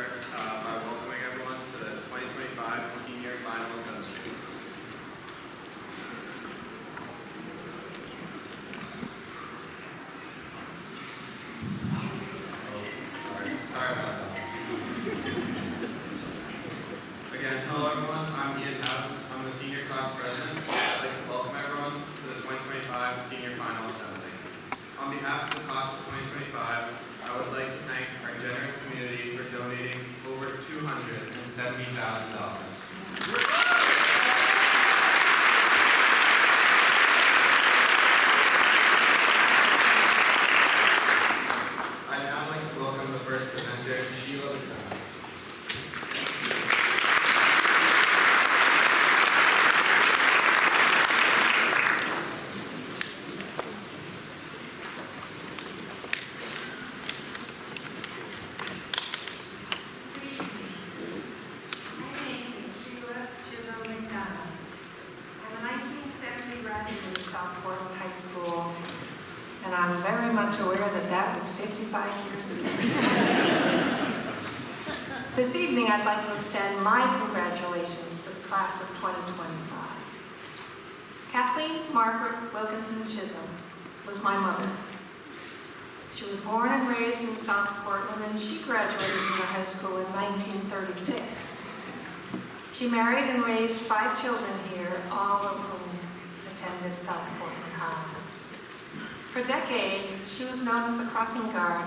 start by welcoming everyone to the 2025 Senior Final Assembly. Sorry about that. Again, hello everyone, I'm Ian House. I'm the senior class president. I'd like to welcome everyone to the 2025 Senior Final Assembly. On behalf of the class of 2025, I would like to thank our generous community for donating over $270,000. I'd now like to welcome the first presenter, Sheila McDonough. And I'm very much aware that that was 55 years ago. This evening, I'd like to extend my congratulations to the class of 2025. Kathleen Margaret Wilkinson Chisholm was my mother. She was born and raised in South Portland, and she graduated from the high school in 1936. She married and raised 5 children here, all of whom attended South Portland High. For decades, she was known as the crossing guard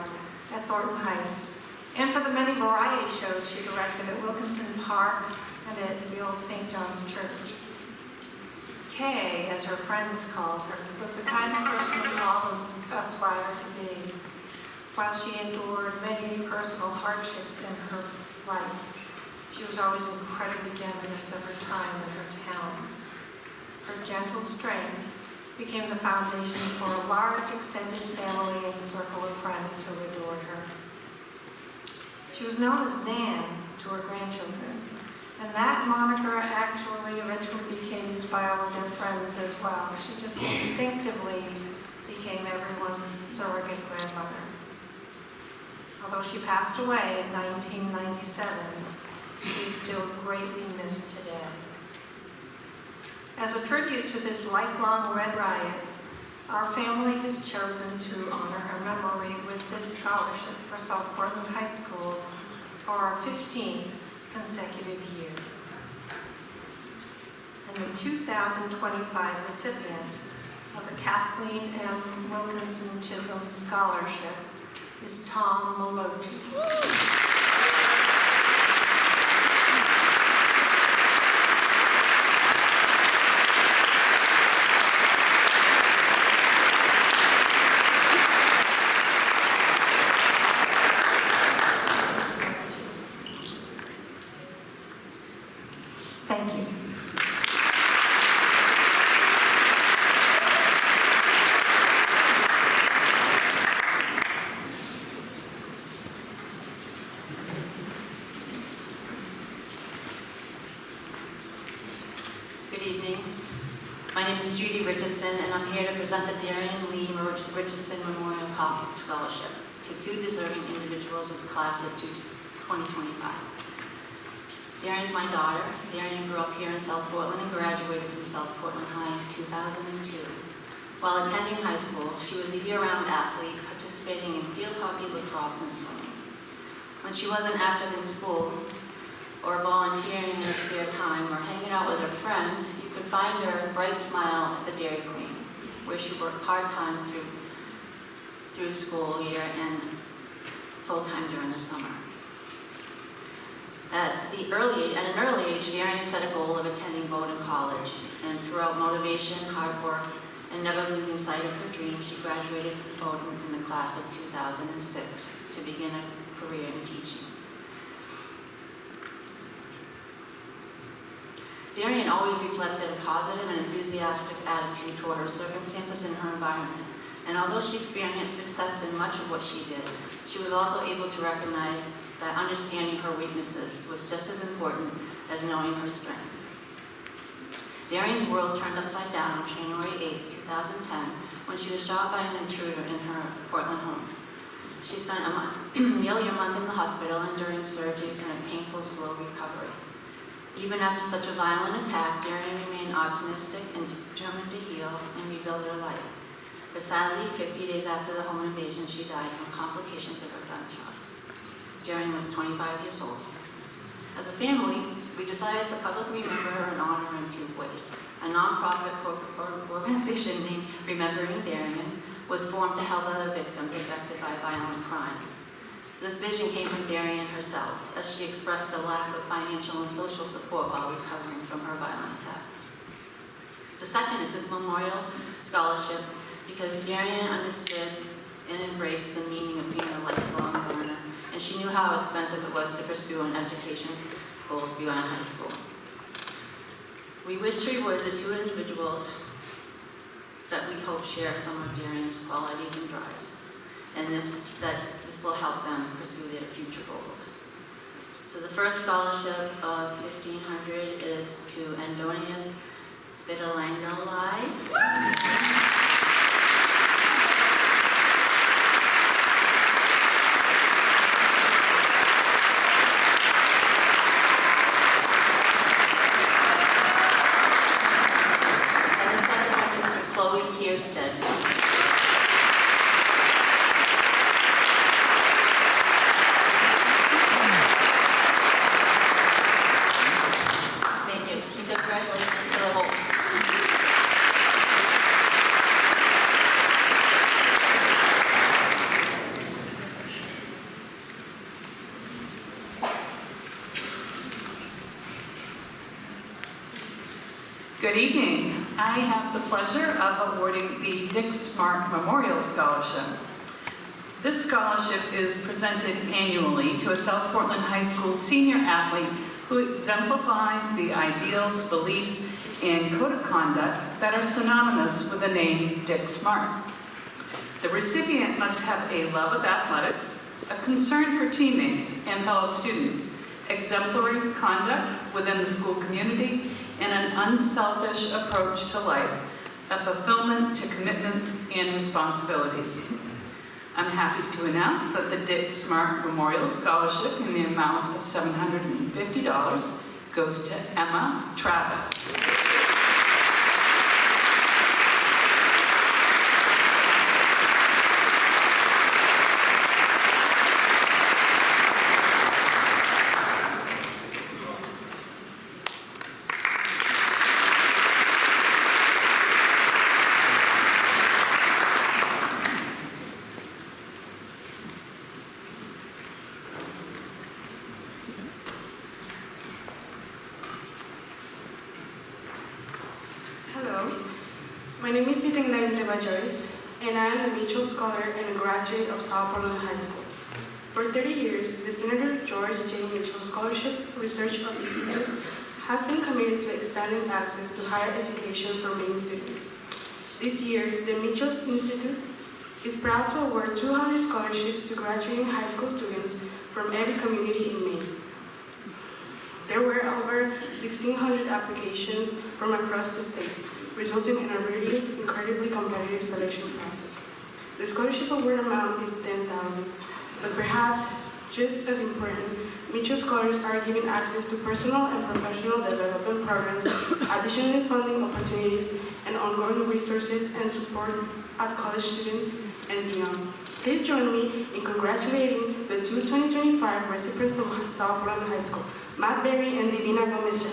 at Thornton Heights, and for the many variety shows she directed at Wilkinson Park and at the old St. John's Church. Kay, as her friends called her, was the kind of person we all aspired to be. While she endured many personal hardships in her life, she was always incredibly generous of her time and her talents. Her gentle strength became the foundation for a large extended family and circle of friends who adored her. She was known as Nan to her grandchildren, and that moniker actually eventually became used by all of their friends as well. She just instinctively became everyone's surrogate grandmother. Although she passed away in 1997, she is still greatly missed today. As a tribute to this lifelong Red Riot, our family has chosen to honor her memory with this scholarship for South Portland High School for our 15th consecutive year. And the 2025 recipient of the Kathleen M. Wilkinson Chisholm Scholarship is Tom Maloti. Thank you. Good evening. My name is Judy Richardson, and I'm here to present the Darian Lee Richardson Memorial Scholarship to 2 deserving individuals of the class of 2025. Darian is my daughter. Darian grew up here in South Portland and graduated from South Portland High in 2002. While attending high school, she was a year-round athlete, participating in field hockey, lacrosse, and swimming. When she wasn't active in school or volunteering in her spare time or hanging out with her friends, you could find her bright smile at the Dairy Queen, where she worked part-time through school year and full-time during the summer. At an early age, Darian set a goal of attending Bowdoin College, and throughout motivation, hard work, and never losing sight of her dream, she graduated from Bowdoin in the class of 2006 to begin a career in teaching. Darian always reflected a positive and enthusiastic attitude toward her circumstances and her environment, and although she experienced success in much of what she did, she was also able to recognize that understanding her weaknesses was just as important as knowing her strengths. Darian's world turned upside down on January 8, 2010, when she was shot by an intruder in her Portland home. She spent nearly a month in the hospital enduring surgeries and a painful, slow recovery. Even after such a violent attack, Darian remained optimistic and determined to heal and rebuild her life. But sadly, 50 days after the home invasion, she died from complications of her gunshots. Darian was 25 years old. As a family, we decided to publicly remember her and honor her in two ways. A nonprofit organization named Remembering Darian was formed to help other victims affected by violent crimes. This vision came from Darian herself, as she expressed a lack of financial and social support while recovering from her violent attack. The second is his memorial scholarship, because Darian understood and embraced the meaning of being a lifelong learner, and she knew how expensive it was to pursue an education goals beyond high school. We wish to reward the two individuals that we hope share some of Darian's qualities and drives, and this will help them pursue their future goals. So the first scholarship of 1,500 is to Andonius Vitalangalai. Good evening. I have the pleasure of awarding the Dick Smart Memorial Scholarship. This scholarship is presented annually to a South Portland High School senior athlete who exemplifies the ideals, beliefs, and code of conduct that are synonymous with the name Dick Smart. The recipient must have a love of athletics, a concern for teammates and fellow students, exemplary conduct within the school community, and an unselfish approach to life, a fulfillment to commitments and responsibilities. I'm happy to announce that the Dick Smart Memorial Scholarship in the amount of $750 goes to Emma Travis. My name is Joyce, and I am a Mitchell Scholar and a graduate of South Portland High School. For 30 years, the Senator George J. Mitchell Scholarship Research Institute has been committed to expanding access to higher education for Maine students. This year, the Mitchell Institute is proud to award 200 scholarships to graduating high school students from every community in Maine. There were over 1,600 applications from across the state, resulting in a really incredibly competitive selection process. The scholarship award amount is $10,000, but perhaps just as important, Mitchell scholars are given access to personal and professional development programs, additional funding opportunities, and ongoing resources and support at college students and beyond. Please join me in congratulating the two 2025 recipients from South Portland High School, Matt Berry and Divina Gomez.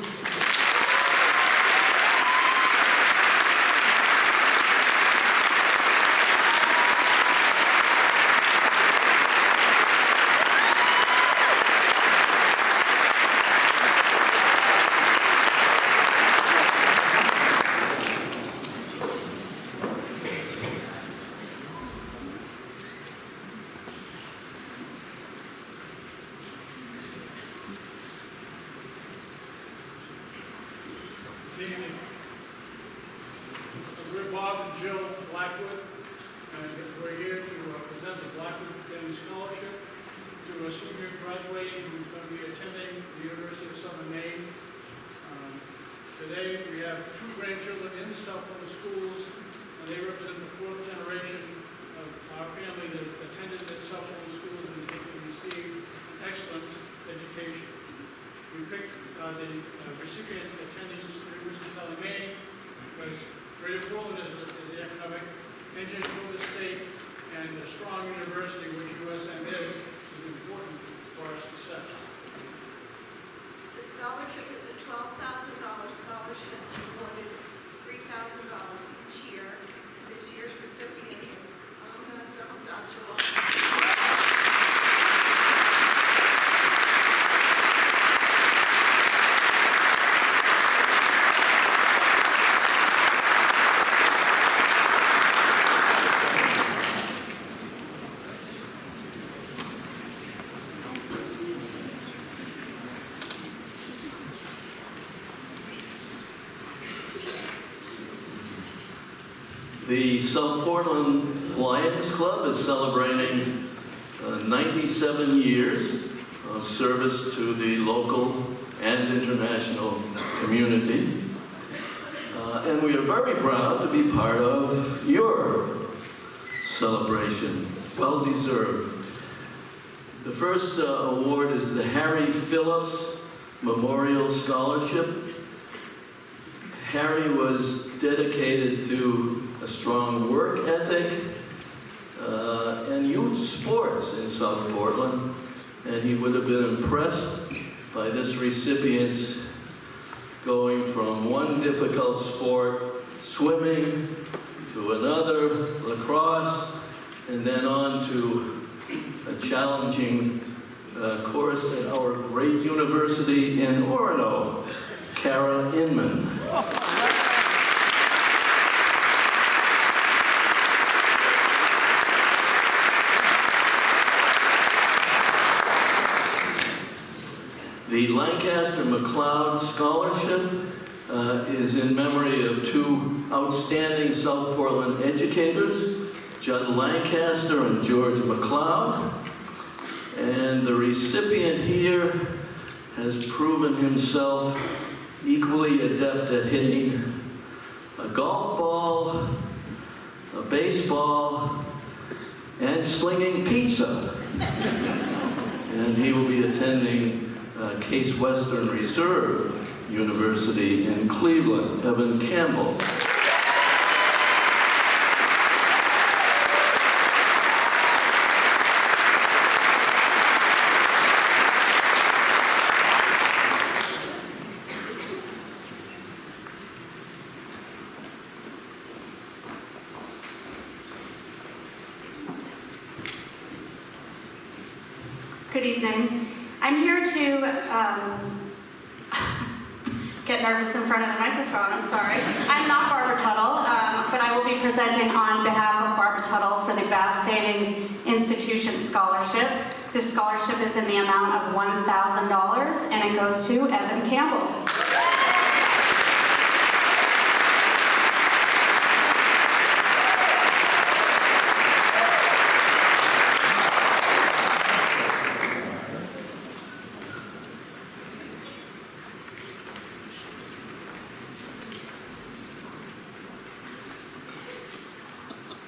The South Portland Lions Club is celebrating 97 years of service to the local and international community. And we are very proud to be part of your celebration. Well deserved. The first award is the Harry Phillips Memorial Scholarship. Harry was dedicated to a strong work ethic and youth sports in South Portland, and he would have been impressed by this recipient's going from one difficult sport, swimming, to another, lacrosse, and then on to a challenging course at our great university in Orono, Kara Inman. The Lancaster McLeod Scholarship is in memory of two outstanding South Portland educators, Judd Lancaster and George McLeod. And the recipient here has proven himself equally adept at hitting a golf ball, a baseball, and slinging pizza. And he will be attending Case Western Reserve University in Cleveland. Evan Campbell. Good evening. I'm here to get nervous in front of the microphone, I'm sorry. I'm not Barbara Tuttle, but I will be presenting on behalf of Barbara Tuttle for the Bath Savings Institution Scholarship. This scholarship is in the amount of $1,000, and it goes to Evan Campbell.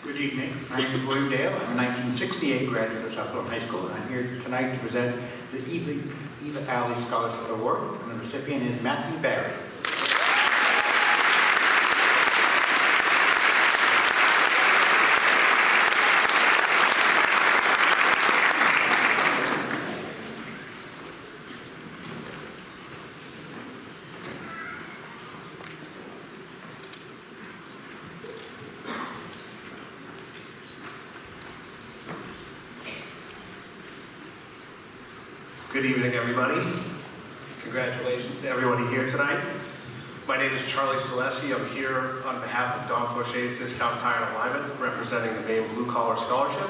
Good evening. My name is William Dale. I'm a 1968 graduate of South Portland High School, and I'm here tonight to present the Eva Alley Scholarship Award, and the recipient is Matthew Barry. Good evening, everybody. Congratulations to everybody here tonight. My name is Charlie Salesi. I'm here on behalf of Don Faucher's Discount Tire and Alignment, representing the Maine Blue Collar Scholarship.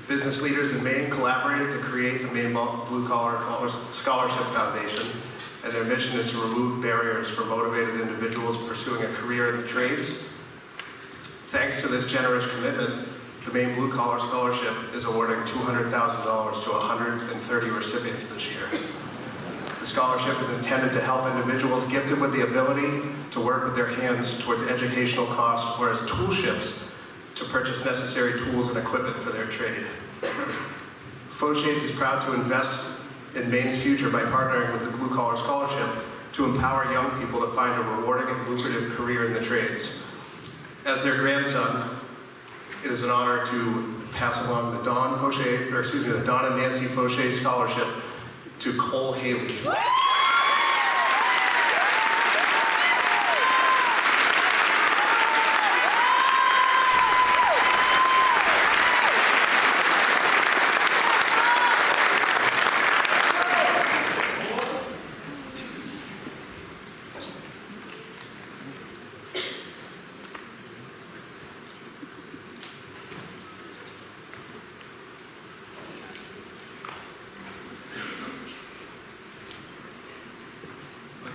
Business leaders in Maine collaborated to create the Maine Blue Collar Scholarship Foundation, and their mission is to remove barriers for motivated individuals pursuing a career in the trades. Thanks to this generous commitment, the Maine Blue Collar Scholarship is awarding $200,000 to 130 recipients this year. The scholarship is intended to help individuals gifted with the ability to work with their hands towards educational costs or as toolships to purchase necessary tools and equipment for their trade. Faucher's is proud to invest in Maine's future by partnering with the Blue Collar Scholarship to empower young people to find a rewarding and lucrative career in the trades. As their grandson, it is an honor to pass along the Don and Nancy Faucher Scholarship to Cole Haley.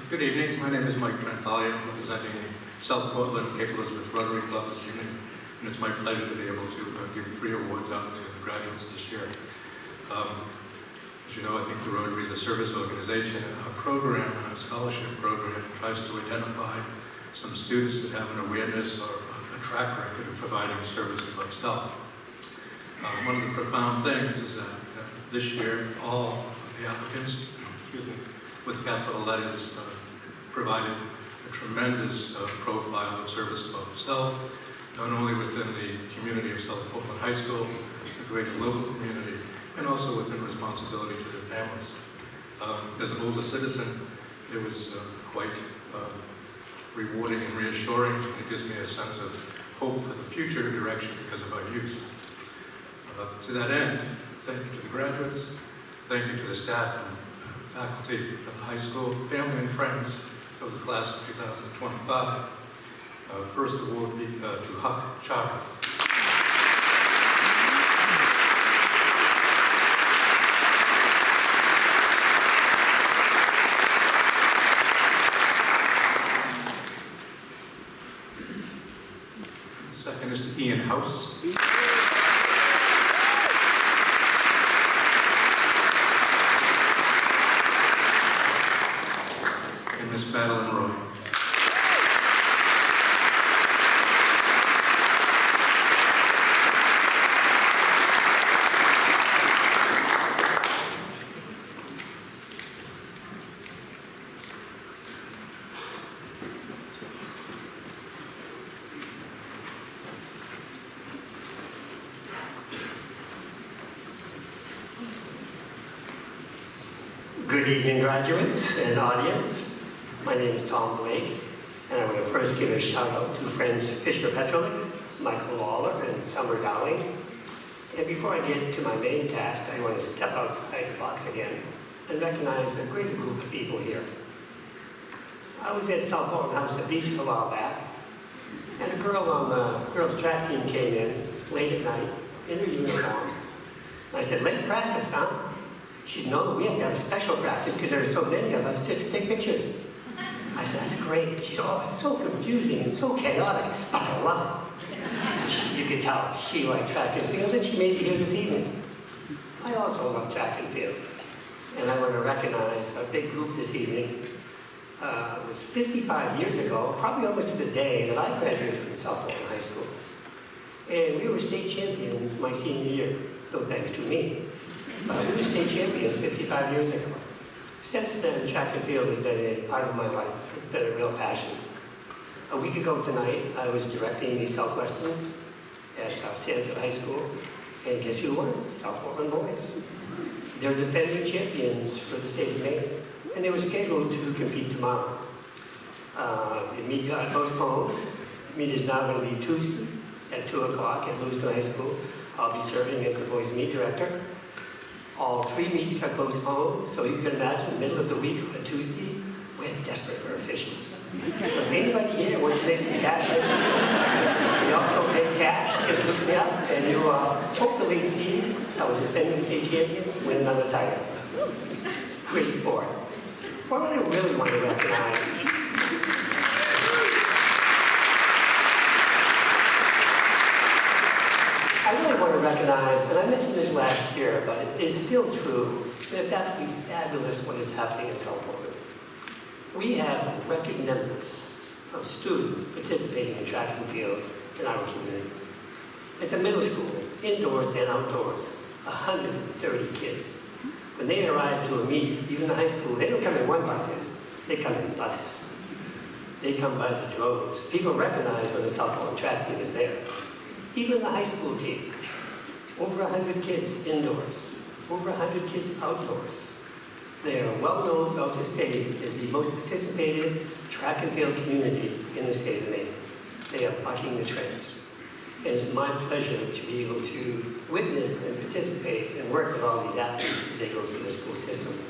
Good evening. My name is Mike Trenthalia. I'm representing South Portland Cape Elizabeth Rotary Club this evening, and it's my pleasure to be able to give 3 awards out to the graduates this year. As you know, I think the Rotary is a service organization, and our program, our scholarship program, tries to identify some students that have an awareness or a track record of providing service above self. One of the profound things is that this year, all of the applicants, with capital letters, provided a tremendous profile of service above self, not only within the community of South Portland High School, the greater local community, and also within responsibility to their families. As an older citizen, it was quite rewarding and reassuring, and it gives me a sense of hope for the future direction because of our youth. To that end, thank you to the graduates, thank you to the staff and faculty of the high school, family and friends of the class of 2025. First award be to Huck Sharif. Second is to Ian House. And Miss Madeline Roy. Good evening, graduates and audience. My name is Tom Blake, and I want to first give a shout out to friends Fishner Petrolik, Michael Lawler, and Summer Dowling. And before I get to my main task, I want to step outside the box again and recognize a great group of people here. I was at South Portland House at Beach a while back, and a girl on the girls' track team came in late at night in her uniform. And I said, "Late practice, huh?" She said, "No, we have to have a special practice because there are so many of us just to take pictures." I said, "That's great." She said, "Oh, it's so confusing and so chaotic, but I love it." You could tell she liked track and field, and she may be here this evening. I also love track and field, and I want to recognize a big group this evening. It was 55 years ago, probably almost to the day that I graduated from South Portland High School. And we were state champions my senior year, no thanks to me. We were state champions 55 years ago. Since then, track and field has been a part of my life. It's been a real passion. A week ago tonight, I was directing the Southwesterns at Sanford High School, and guess who won? South Portland boys. They're defending champions for the state of Maine, and they were scheduled to compete tomorrow. The meet got postponed. The meet is now going to be Tuesday at 2 o'clock at Lewiston High School. I'll be serving as the boys' meet director. All 3 meets got postponed, so you can imagine the middle of the week on Tuesday, we're desperate for officials. So if anybody here wants to make some cash next Tuesday, we also pay cash, just looks me up, and you hopefully see our defending state champions win another title. Great sport. What I really want to recognize and I mentioned this last year, but it is still true, and it's absolutely fabulous what is happening in South Portland. We have record numbers of students participating in track and field in our community. At the middle school, indoors and outdoors, 130 kids. When they arrive to a meet, even the high school, they don't come in one buses, they come in buses. They come by the droves. People recognize when the South Portland track team is there. Even the high school team, over 100 kids indoors, over 100 kids outdoors. They are well known throughout the state as the most participated track and field community in the state of Maine. They are bucking the trends. And it's my pleasure to be able to witness and participate and work with all these athletes as they go through the school system.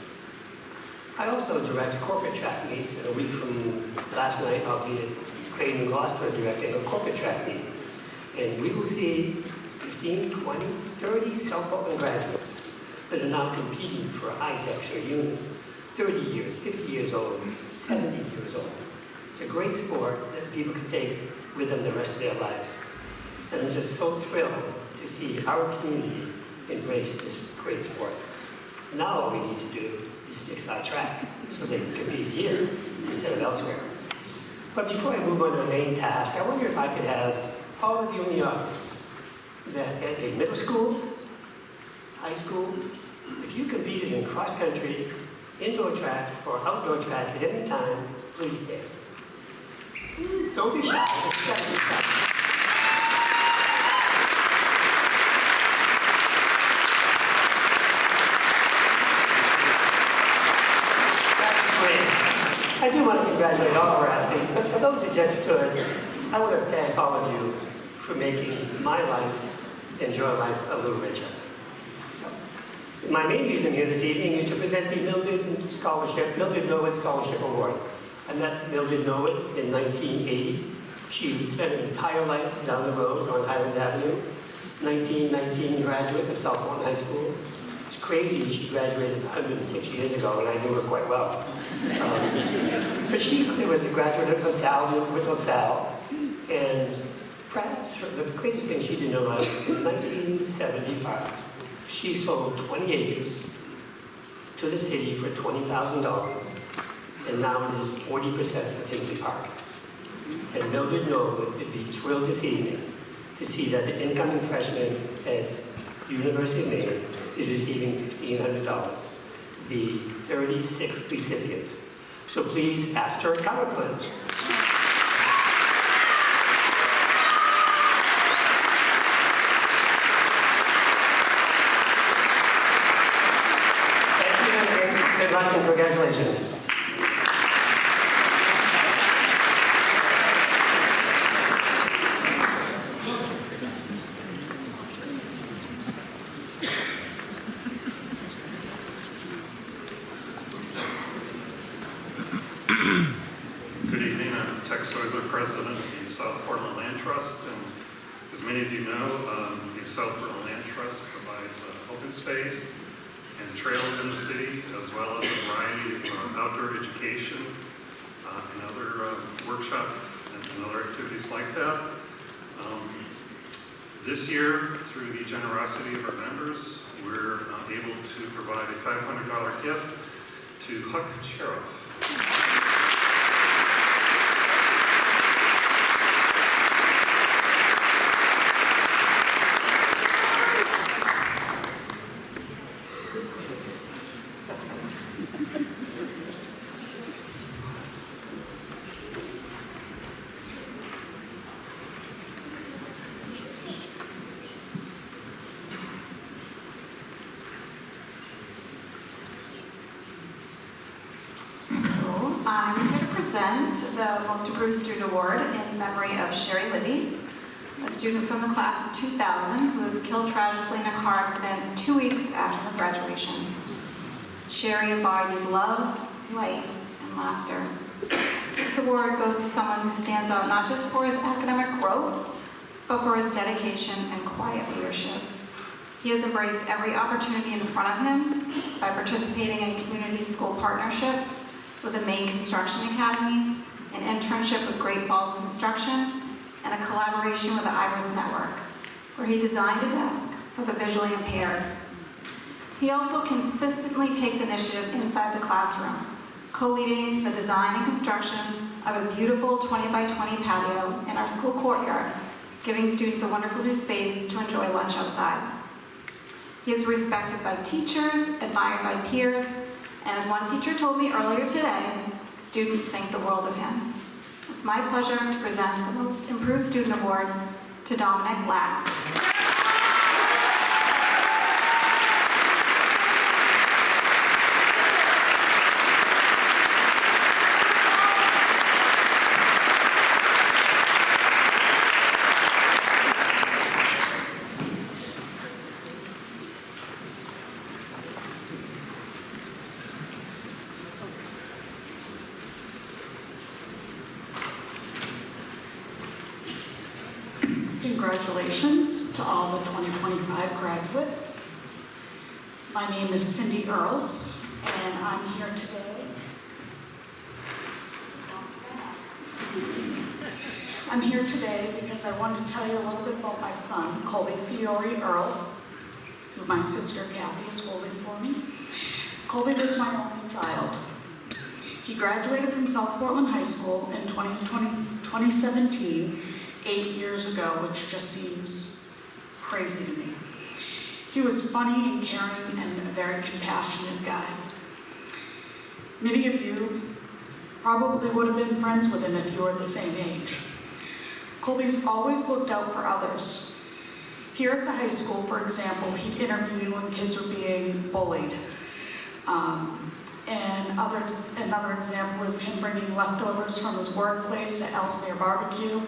I also direct corporate track meets, and a week from last night I'll be at Creighton, Gloucester directing a corporate track meet. And we will see 15, 20, 30 South Portland graduates that are now competing for IDEX or UNI. 30 years, 50 years old, 70 years old. It's a great sport that people can take with them the rest of their lives. And I'm just so thrilled to see our community embrace this great sport. Now all we need to do is fix our track so they can compete here instead of elsewhere. But before I move on to the main task, I wonder if I could have all of you in the audience that at a middle school, high school, if you competed in cross-country, indoor track, or outdoor track at any time, please stand. Don't be shy, just stand and stand. That's great. I do want to congratulate all our athletes, but for those who just stood, I want to thank all of you for making my life and your life a little richer. So, my main reason here this evening is to present the Mildred Norwood Scholarship Award. I met Mildred Norwood in 1980. She spent her entire life down the road on Highland Avenue. 1919 graduate of South Portland High School. It's crazy, she graduated 106 years ago, and I knew her quite well. But she was a graduate of LaSalle, with LaSalle, and perhaps the greatest thing she did in her life, in 1975, she sold 20 acres to the city for $20,000, and now it is 40% of Hinkley Park. And Mildred Norwood would be thrilled this evening to see that the incoming freshman at University of Maine is receiving $1,500, the 36th recipient. So please ask her counterfeit. Thank you, and good luck and congratulations. Good evening, I'm Tex Soiser, President of the South Portland Land Trust, and as many of you know, the South Portland Land Trust provides open space and trails in the city, as well as a variety of outdoor education and other workshop and other activities like that. This year, through the generosity of our members, we're able to provide a $500 gift to Huck Sheriff. I'm here to present the Most Improved Student Award in memory of Sherry Libby, a student from the class of 2000 who was killed tragically in a car accident 2 weeks after her graduation. Sherry embodied love, light, and laughter. This award goes to someone who stands out not just for his academic growth, but for his dedication and quiet leadership. He has embraced every opportunity in front of him by participating in community school partnerships with the Maine Construction Academy, an internship with Great Falls Construction, and a collaboration with the Iris Network, where he designed a desk for the visually impaired. He also consistently takes initiative inside the classroom, co-leading the design and construction of a beautiful 20 by 20 patio in our school courtyard, giving students a wonderful new space to enjoy lunch outside. He is respected by teachers, admired by peers, and as one teacher told me earlier today, students think the world of him. It's my pleasure to present the Most Improved Student Award to Dominic Lax. Congratulations to all the 2025 graduates. My name is Cindy Earls, and I'm here today I'm here today because I wanted to tell you a little bit about my son, Colby Fiore Earls, who my sister Kathy is holding for me. Colby was my only child. He graduated from South Portland High School in 2017, 8 years ago, which just seems crazy to me. He was funny and caring and a very compassionate guy. Many of you probably would have been friends with him if you were the same age. Colby's always looked out for others. Here at the high school, for example, he'd intervene when kids were being bullied. Another example is him bringing leftovers from his workplace at Ellesmere Barbecue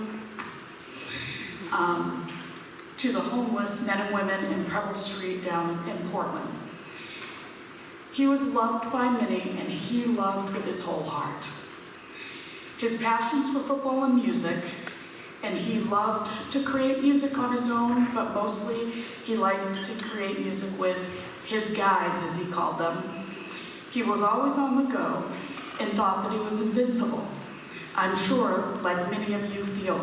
to the homeless men and women in Preble Street down in Portland. He was loved by many, and he loved with his whole heart. His passions for football and music, and he loved to create music on his own, but mostly he liked to create music with his guys, as he called them. He was always on the go and thought that he was invincible. I'm sure, like many of you feel.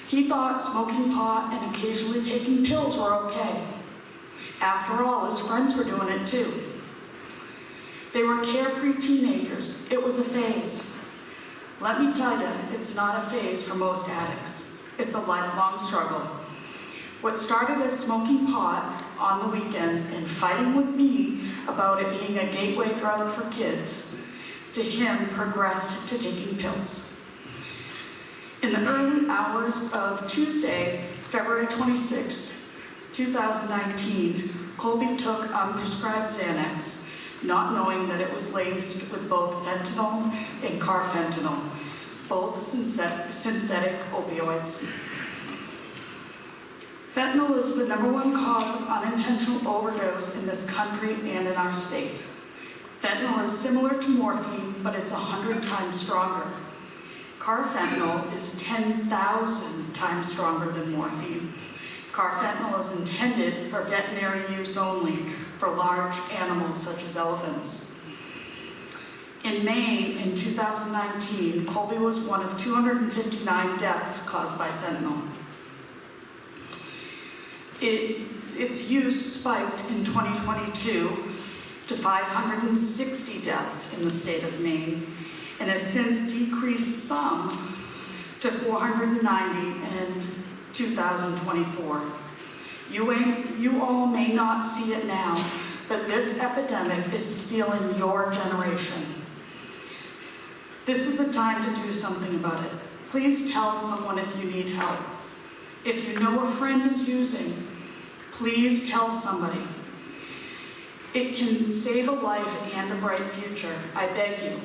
He thought smoking pot and occasionally taking pills were okay. After all, his friends were doing it too. They were carefree teenagers. It was a phase. Let me tell you, it's not a phase for most addicts. It's a lifelong struggle. What started as smoking pot on the weekends and fighting with me about it being a gateway drug for kids, to him progressed to taking pills. In the early hours of Tuesday, February 26, 2019, Colby took prescribed Xanax, not knowing that it was laced with both fentanyl and carfentanil, both synthetic opioids. Fentanyl is the #1 cause of unintentional overdose in this country and in our state. Fentanyl is similar to morphine, but it's 100 times stronger. Carfentanil is 10,000 times stronger than morphine. Carfentanil is intended for veterinary use only, for large animals such as elephants. In Maine, in 2019, Colby was one of 259 deaths caused by fentanyl. Its use spiked in 2022 to 560 deaths in the state of Maine, and has since decreased some to 490 in 2024. You all may not see it now, but this epidemic is stealing your generation. This is a time to do something about it. Please tell someone if you need help. If you know a friend is using, please tell somebody. It can save a life and a bright future. I beg you.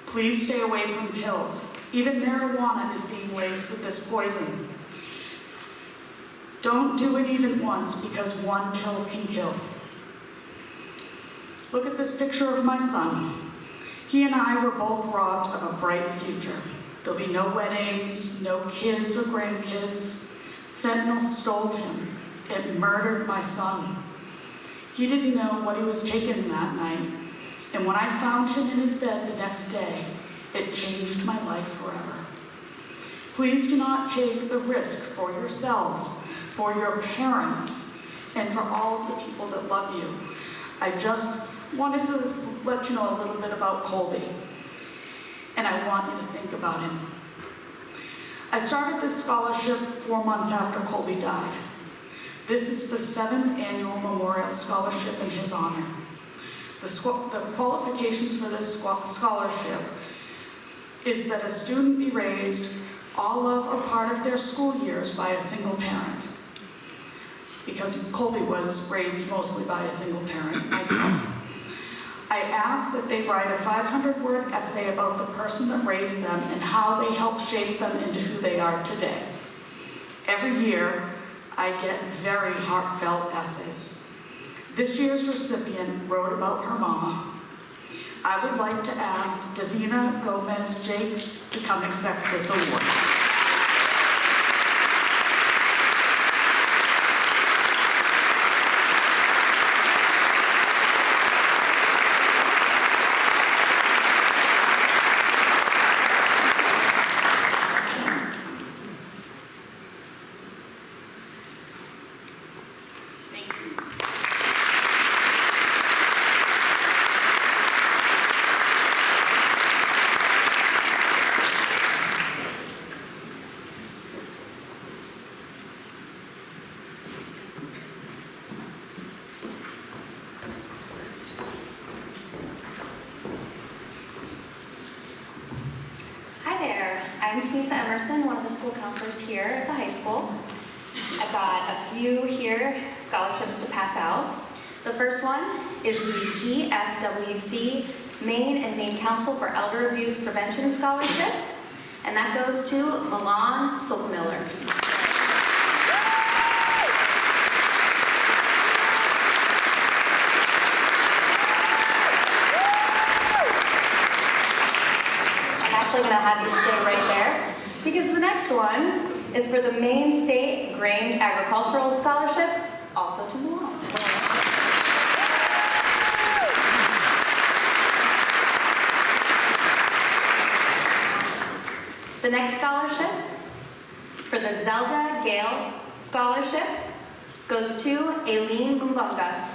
Please stay away from pills. Even marijuana is being laced with this poison. Don't do it even once, because one pill can kill. Look at this picture of my son. He and I were both robbed of a bright future. There'll be no weddings, no kids or grandkids. Fentanyl stole him. It murdered my son. He didn't know what he was taking that night. And when I found him in his bed the next day, it changed my life forever. Please do not take the risk for yourselves, for your parents, and for all of the people that love you. I just wanted to let you know a little bit about Colby, and I want you to think about him. I started this scholarship 4 months after Colby died. This is the 7th annual Memorial Scholarship in his honor. The qualifications for this scholarship is that a student be raised all of or part of their school years by a single parent. Because Colby was raised mostly by a single parent myself. I asked that they write a 500-word essay about the person that raised them and how they helped shape them into who they are today. Every year, I get very heartfelt essays. This year's recipient wrote about her mama. I would like to ask Davina Gomez-Jakes to come accept this award. I'm Denise Emerson, one of the school counselors here at the high school. I've got a few here scholarships to pass out. The first one is the GFWC Maine and Maine Council for Elder Abuse Prevention Scholarship, and that goes to Milan Sokamiller. I'm actually going to have you stay right there, because the next one is for the Maine State Grange Agricultural Scholarship, also to Milan. The next scholarship for the Zelda Gale Scholarship goes to Aileen Mumbunga.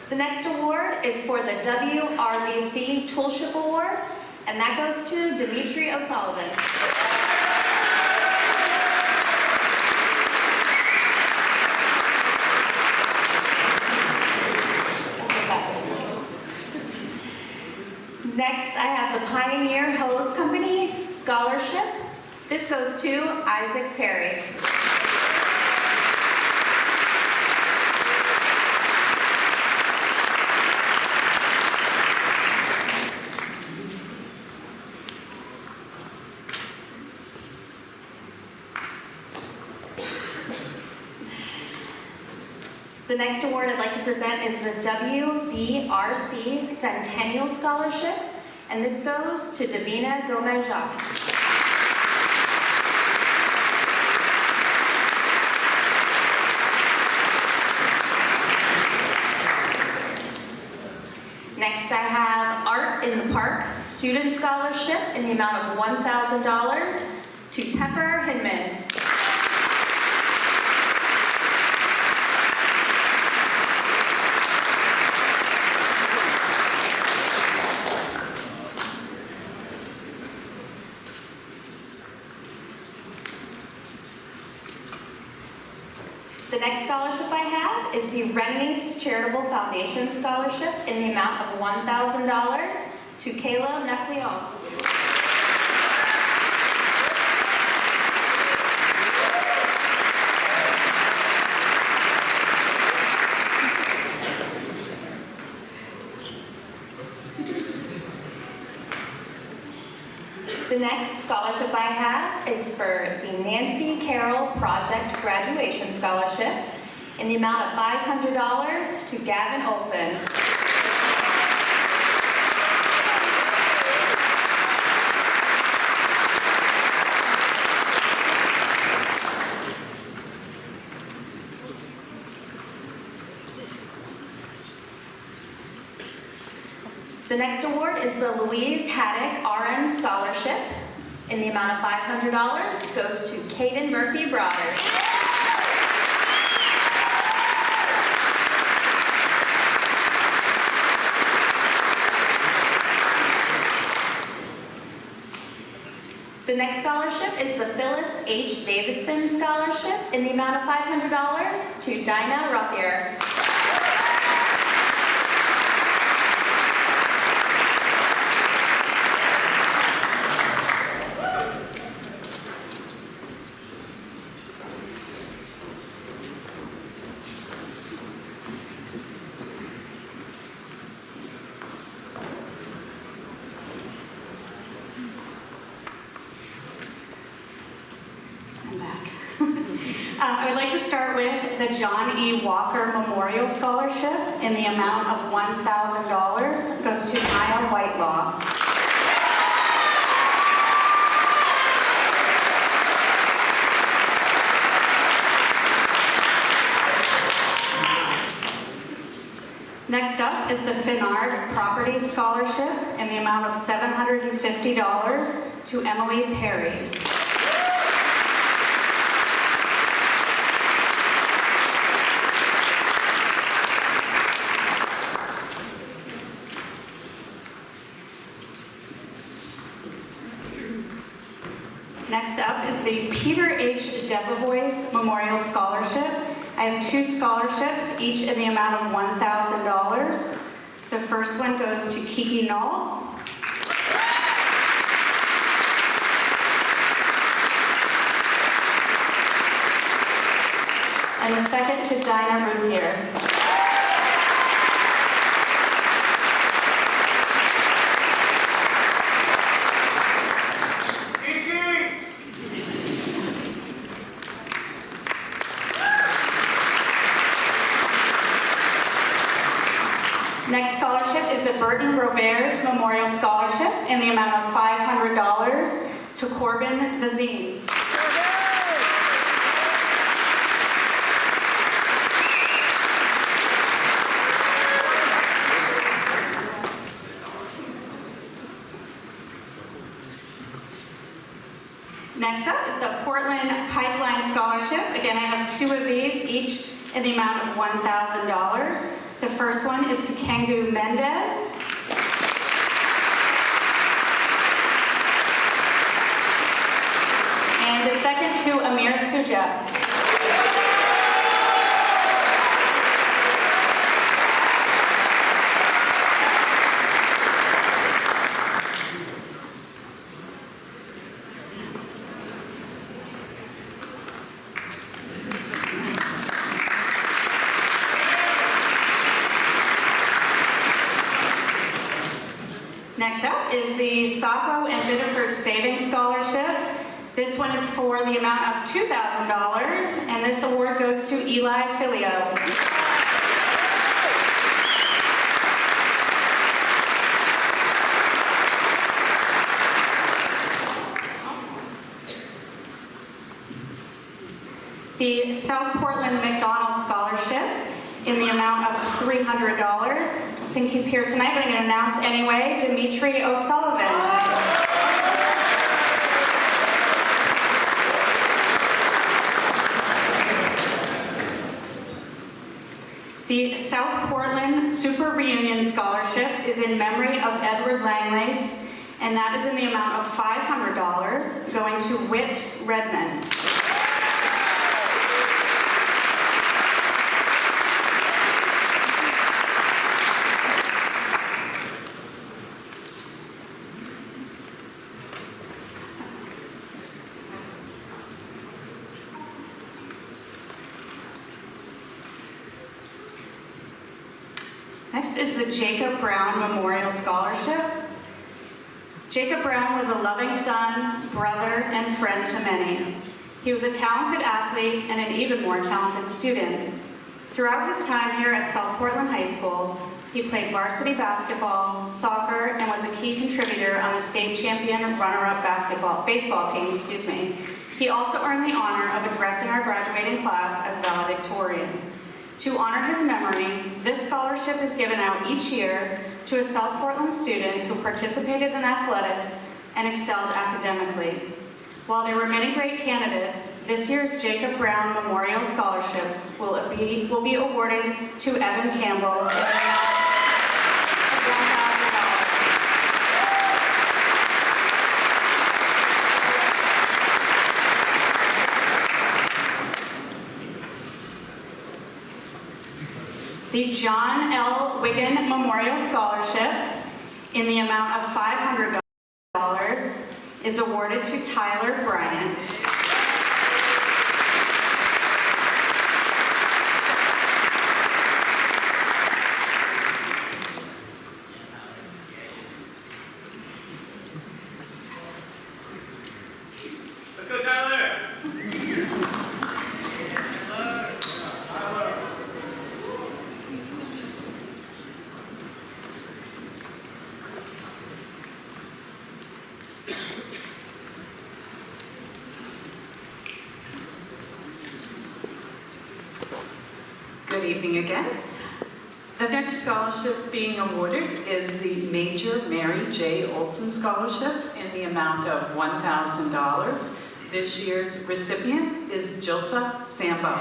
The next award is for the WRVC Toolship Award, and that goes to Dimitri O'Sullivan. Next, I have the Pioneer Hose Company Scholarship. This goes to Isaac Perry. The next award I'd like to present is the WBRC Centennial Scholarship, and this goes to Davina Gomez-Jacques. Next, I have Art in the Park Student Scholarship in the amount of $1,000 to Pepper Hinman. The next scholarship I have is the Rennie's Charitable Foundation Scholarship in the amount of $1,000 to Kayla Necleon. The next scholarship I have is for the Nancy Carroll Project Graduation Scholarship in the amount of $500 to Gavin Olson. The next award is the Louise Haddock RN Scholarship in the amount of $500 goes to Caden Murphy Brothers. The next scholarship is the Phyllis H. Davidson Scholarship in the amount of $500 to Dinah Ruthier. I would like to start with the John E. Walker Memorial Scholarship in the amount of $1,000 goes to Maya Whitelaw. Next up is the Finard Property Scholarship in the amount of $750 to Emily Perry. is the Peter H. Debevoise Memorial Scholarship. I have 2 scholarships, each in the amount of $1,000. The first one goes to Kiki Knoll. And the second to Dinah Ruth here. Next scholarship is the Burton Roberts Memorial Scholarship in the amount of $500 to Corbin Vazine. Next up is the Portland Pipeline Scholarship. Again, I have 2 of these, each in the amount of $1,000. The first one is to Kengu Mendez. And the second to Amir Suja. Next up is the Saco and Biddeford Savings Scholarship. This one is for the amount of $2,000, and this award goes to Eli Filio. The South Portland McDonald Scholarship in the amount of $300. I think he's here tonight, but I'm going to announce anyway, Dimitri O'Sullivan. The South Portland Super Reunion Scholarship is in memory of Edward Langlace, and that is in the amount of $500 going to Whit Redmond. Next is the Jacob Brown Memorial Scholarship. Jacob Brown was a loving son, brother, and friend to many. He was a talented athlete and an even more talented student. Throughout his time here at South Portland High School, he played varsity basketball, soccer, and was a key contributor on the state champion runner-up baseball team. He also earned the honor of addressing our graduating class as valedictorian. To honor his memory, this scholarship is given out each year to a South Portland student who participated in athletics and excelled academically. While there were many great candidates, this year's Jacob Brown Memorial Scholarship will be awarded to Evan Campbell. The John L. Wiggin Memorial Scholarship in the amount of $500 is awarded to Tyler Bryant. Let's go, Tyler! Good evening again. The next scholarship being awarded is the Major Mary J. Olson Scholarship in the amount of $1,000. This year's recipient is Jilsa Sambo.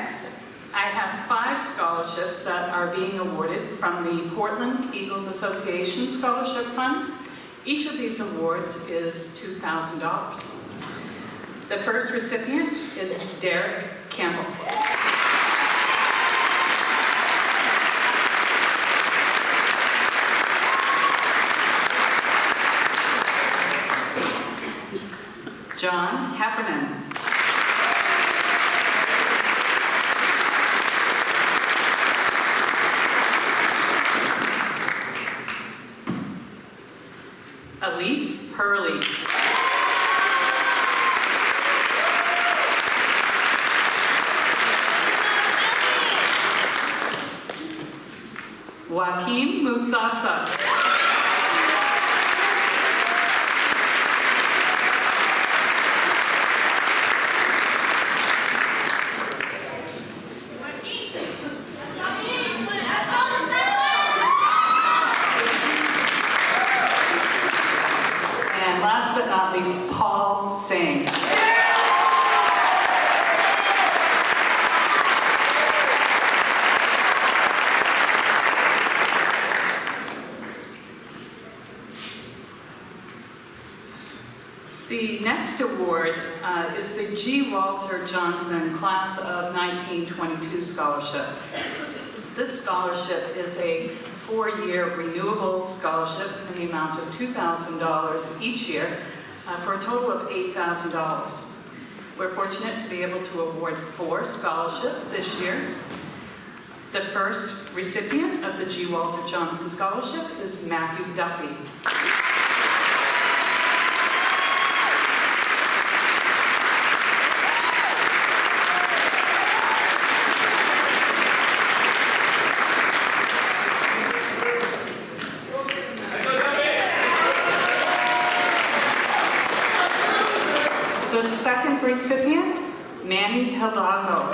Next, I have 5 scholarships that are being awarded from the Portland Eagles Association Scholarship Fund. Each of these awards is $2,000. The first recipient is Derek Campbell. John Heffernan. Elise Hurley. Joaquim Musasa. And last but not least, Paul Sings. The next award is the G. Walter Johnson Class of 1922 Scholarship. This scholarship is a 4-year renewable scholarship in the amount of $2,000 each year for a total of $8,000. We're fortunate to be able to award 4 scholarships this year. The first recipient of the G. Walter Johnson Scholarship is Matthew Duffy. The second recipient, Manny Hidalgo.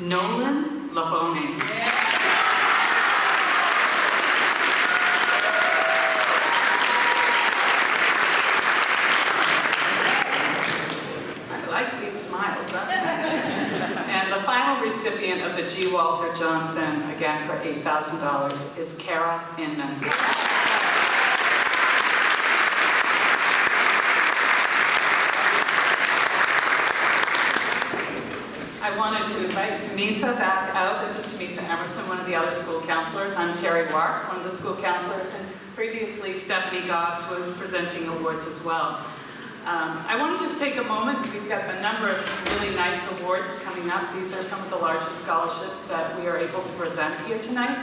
Nolan Labone. Smiles, that's nice. And the final recipient of the G. Walter Johnson, again for $8,000, is Kara Inman. I wanted to invite Tamisa back out. This is Tamisa Emerson, one of the other school counselors. I'm Terry Wark, one of the school counselors, and previously Stephanie Goss was presenting awards as well. I want to just take a moment. We've got a number of really nice awards coming up. These are some of the largest scholarships that we are able to present here tonight.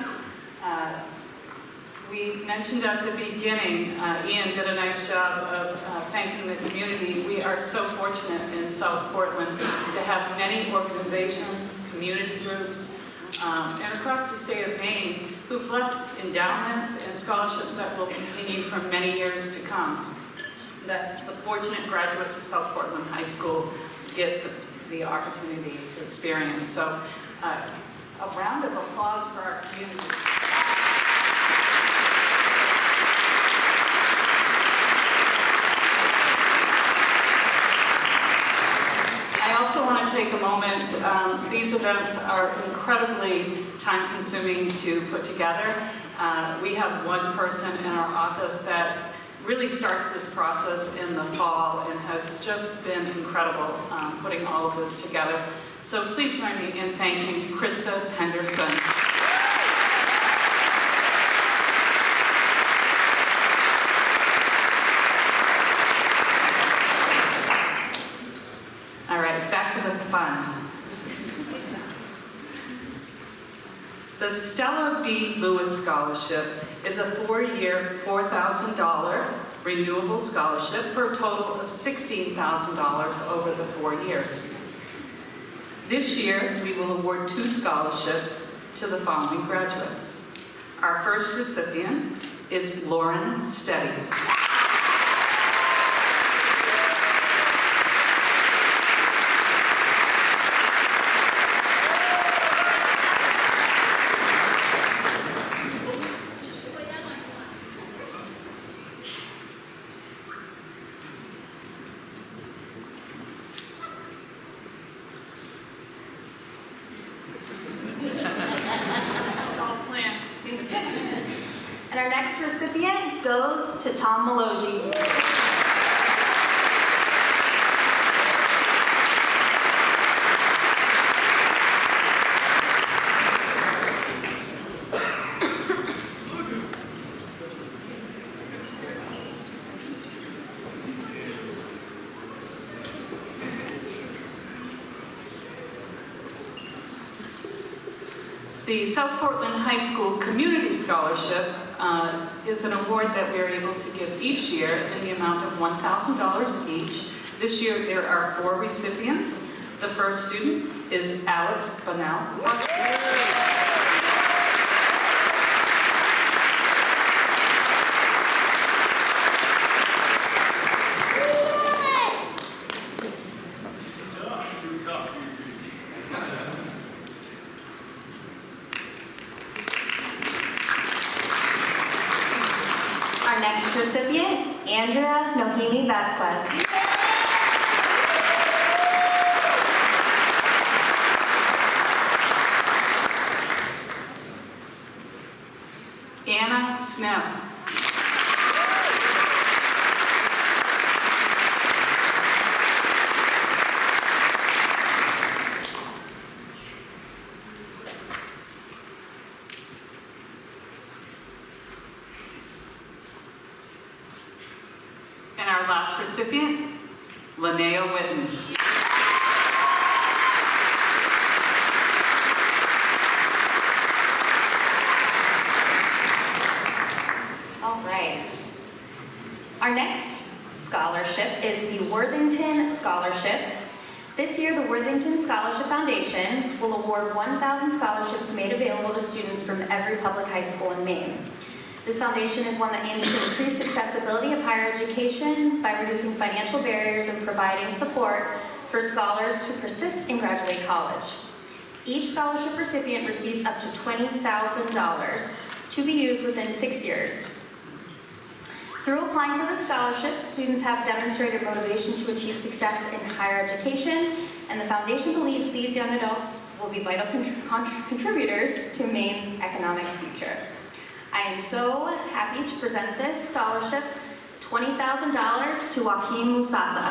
We mentioned at the beginning, Ian did a nice job of thanking the community. We are so fortunate in South Portland to have many organizations, community groups, and across the state of Maine who've left endowments and scholarships that will continue for many years to come, that the fortunate graduates of South Portland High School get the opportunity to experience. So a round of applause for our community. I also want to take a moment. These events are incredibly time-consuming to put together. We have one person in our office that really starts this process in the fall and has just been incredible putting all of this together. So please join me in thanking Krista Henderson. All right, back to the fun. The Stella B. Lewis Scholarship is a 4-year, $4,000 renewable scholarship for a total of $16,000 over the 4 years. This year, we will award 2 scholarships to the following graduates. Our first recipient is Lauren Steady. And our next recipient goes to Tom Maloji. The South Portland High School Community Scholarship is an award that we are able to give each year in the amount of $1,000 each. This year there are 4 recipients. The first student is Alex Bonnell. Our next recipient, Andrea Nohimi Vasquez. Anna Smith. And our last recipient, Linnea Witten. All right. Our next scholarship is the Worthington Scholarship. This year, the Worthington Scholarship Foundation will award 1,000 scholarships made available to students from every public high school in Maine. This foundation is one that aims to increase accessibility of higher education by reducing financial barriers and providing support for scholars to persist and graduate college. Each scholarship recipient receives up to $20,000 to be used within 6 years. Through applying for the scholarship, students have demonstrated motivation to achieve success in higher education, and the foundation believes these young adults will be vital contributors to Maine's economic future. I am so happy to present this scholarship, $20,000 to Joaquin Musasa.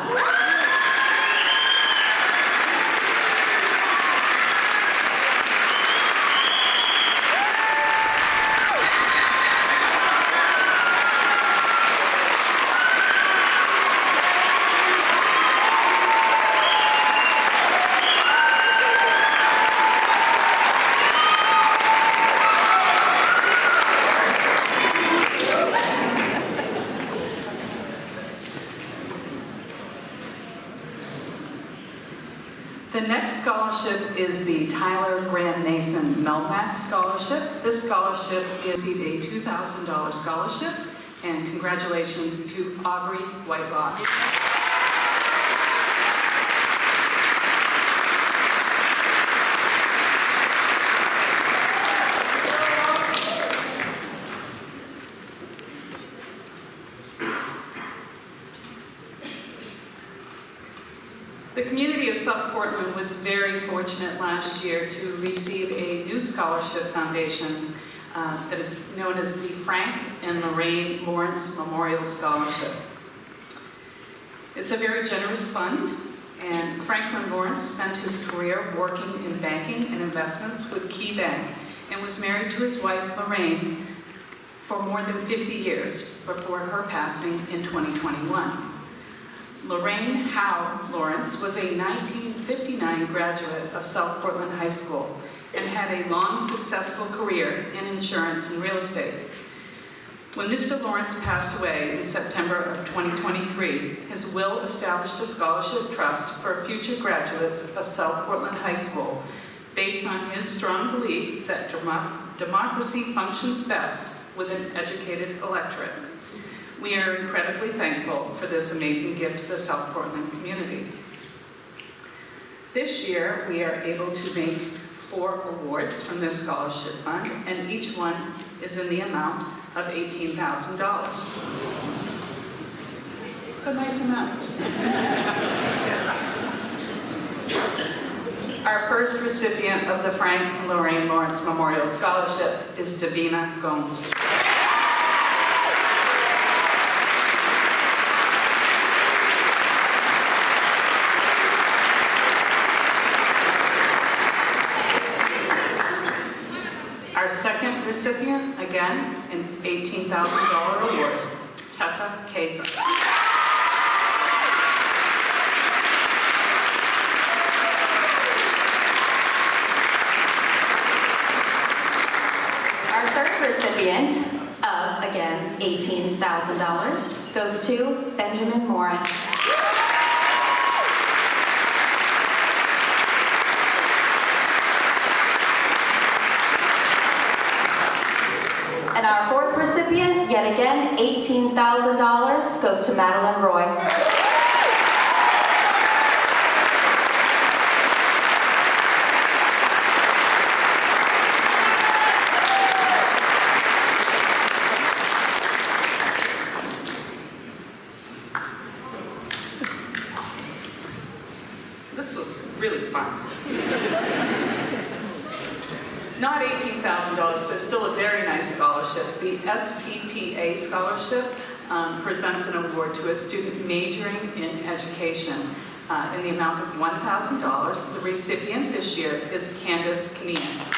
The next scholarship is the Tyler Graham Mason Melmac Scholarship. This scholarship is a $2,000 scholarship, and congratulations to Aubrey Whitelock. The community of South Portland was very fortunate last year to receive a new scholarship foundation that is known as the Frank and Lorraine Lawrence Memorial Scholarship. It's a very generous fund, and Franklin Lawrence spent his career working in banking and investments with Key Bank and was married to his wife Lorraine for more than 50 years before her passing in 2021. Lorraine Howe Lawrence was a 1959 graduate of South Portland High School and had a long, successful career in insurance and real estate. When Mr. Lawrence passed away in September of 2023, his will established a scholarship trust for future graduates of South Portland High School based on his strong belief that democracy functions best with an educated electorate. We are incredibly thankful for this amazing gift to the South Portland community. This year, we are able to make 4 awards from this scholarship fund, and each one is in the amount of $18,000. It's a nice amount. Our first recipient of the Frank and Lorraine Lawrence Memorial Scholarship is Davina Gomes. recipient, again, an $18,000 award, Teta Kesa. Our third recipient of, again, $18,000 goes to Benjamin Morin. And our fourth recipient, yet again, $18,000 goes to Madeline Roy. This was really fun. Not $18,000, but still a very nice scholarship. The SPTA scholarship presents an award to a student majoring in education in the amount of $1,000. The recipient this year is Candace Kanian.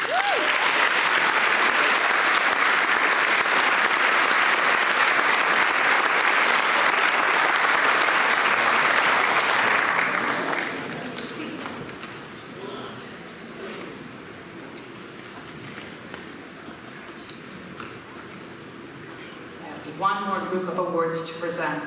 One more group of awards to present.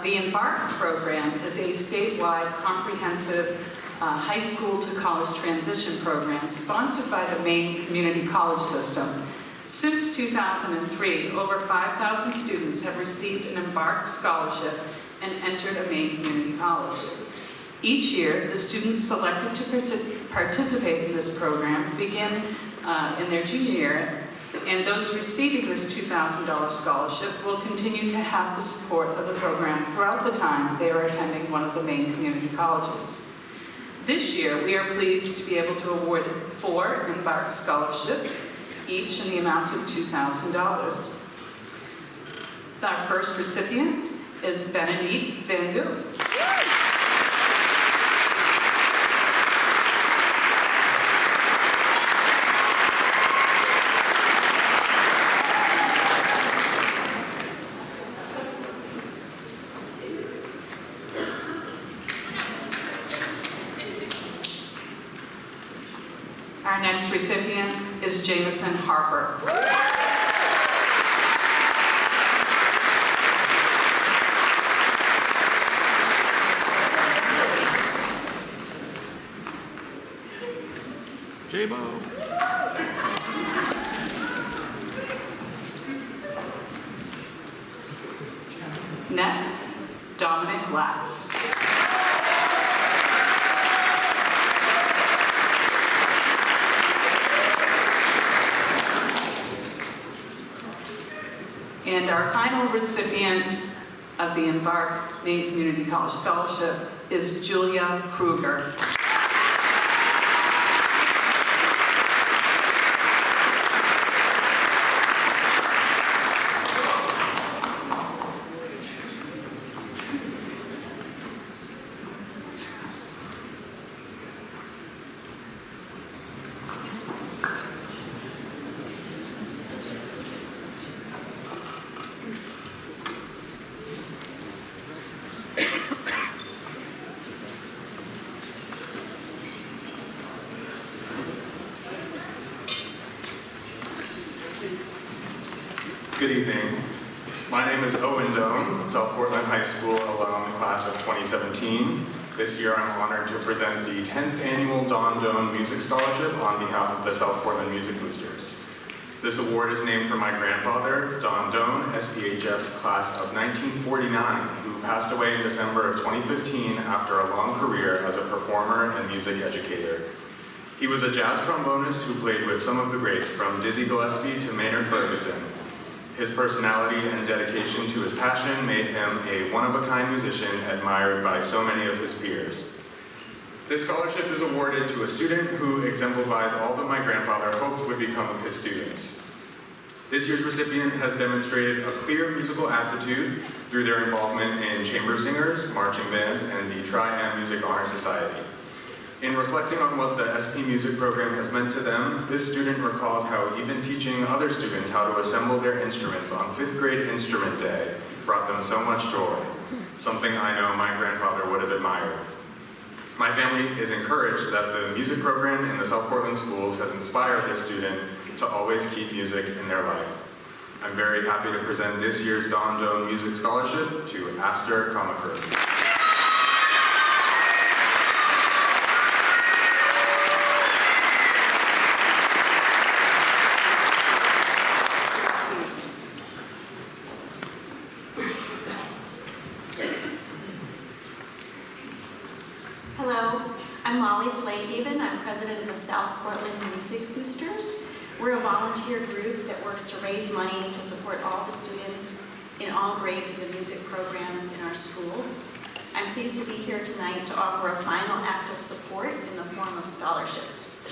The Embark program is a statewide comprehensive high school to college transition program sponsored by the Maine Community College System. Since 2003, over 5,000 students have received an Embark scholarship and entered a Maine Community College. Each year, the students selected to participate in this program begin in their junior year, and those receiving this $2,000 scholarship will continue to have the support of the program throughout the time they are attending one of the Maine community colleges. This year, we are pleased to be able to award 4 Embark scholarships, each in the amount of $2,000. Our first recipient is Benedict Van Gogh. Our next recipient is Jameson Harper. J-Bo. Next, Dominic Latz. And our final recipient of the Embark Maine Community College Scholarship is Julia Kruger. Good evening. My name is Owen Doan, South Portland High School alum, class of 2017. This year I'm honored to present the 10th annual Don Doan Music Scholarship on behalf of the South Portland Music Boosters. This award is named for my grandfather, Don Doan, SPHS class of 1949, who passed away in December of 2015 after a long career as a performer and music educator. He was a jazz trombonist who played with some of the greats from Dizzy Gillespie to Maynard Ferguson. His personality and dedication to his passion made him a one-of-a-kind musician admired by so many of his peers. This scholarship is awarded to a student who exemplifies all that my grandfather hoped would become of his students. This year's recipient has demonstrated a clear musical aptitude through their involvement in chamber singers, marching band, and the Tri-Am Music Honor Society. In reflecting on what the SP Music program has meant to them, this student recalled how even teaching other students how to assemble their instruments on 5th grade instrument day brought them so much joy, something I know my grandfather would have admired. My family is encouraged that the music program in the South Portland schools has inspired this student to always keep music in their life. I'm very happy to present this year's Don Doan Music Scholarship to Aster Comerford. Hello, I'm Molly Flayhaven. I'm president of the South Portland Music Boosters. We're a volunteer group that works to raise money to support all the students in all grades of the music programs in our schools. I'm pleased to be here tonight to offer a final act of support in the form of scholarships.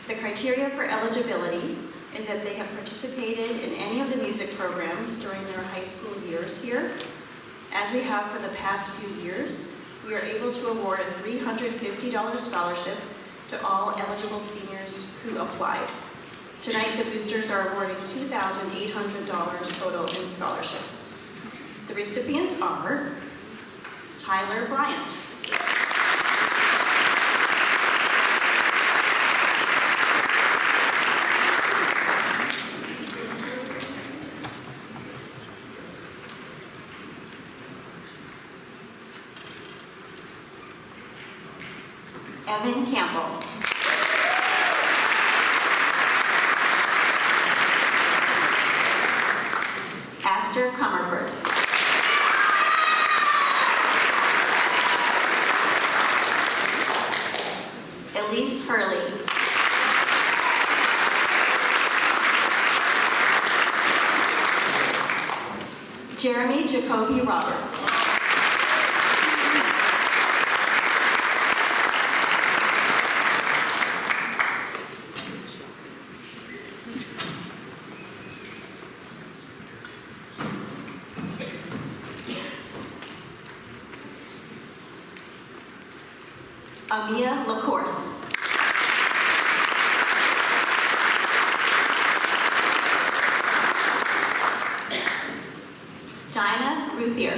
The criteria for eligibility is that they have participated in any of the music programs during their high school years here. As we have for the past few years, we are able to award a $350 scholarship to all eligible seniors who applied. Tonight, the boosters are awarding $2,800 total in scholarships. The recipients are Tyler Bryant, Evan Campbell, Aster Comerford, Elise Hurley, Jeremy Jacoby Roberts, Amia LaCourse, Dinah Ruthier,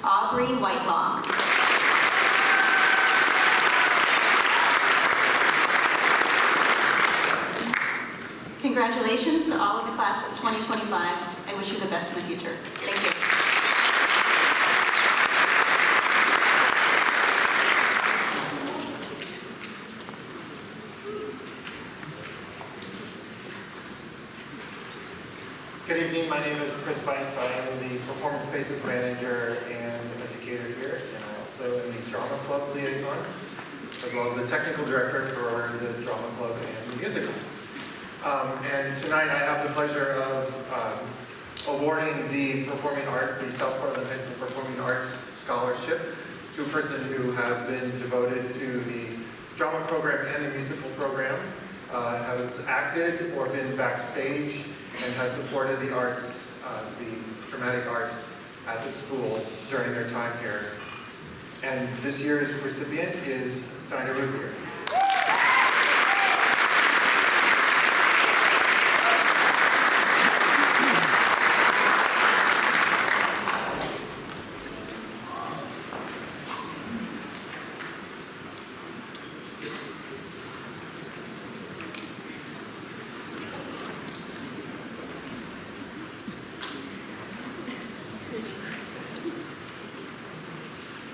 Aubrey Whitelaw, congratulations to all of the class of 2025. I wish you the best in the future. Thank you. Good evening, my name is Chris Fiennes. I am the Performance Spaces Manager and Educator here, and I also am the Drama Club Liaison, as well as the Technical Director for the Drama Club and the Musical. And tonight I have the pleasure of awarding the South Portland High School Performing Arts Scholarship to a person who has been devoted to the drama program and the musical program, has acted or been backstage, and has supported the arts, the dramatic arts at the school during their time here. And this year's recipient is Dinah Ruthier.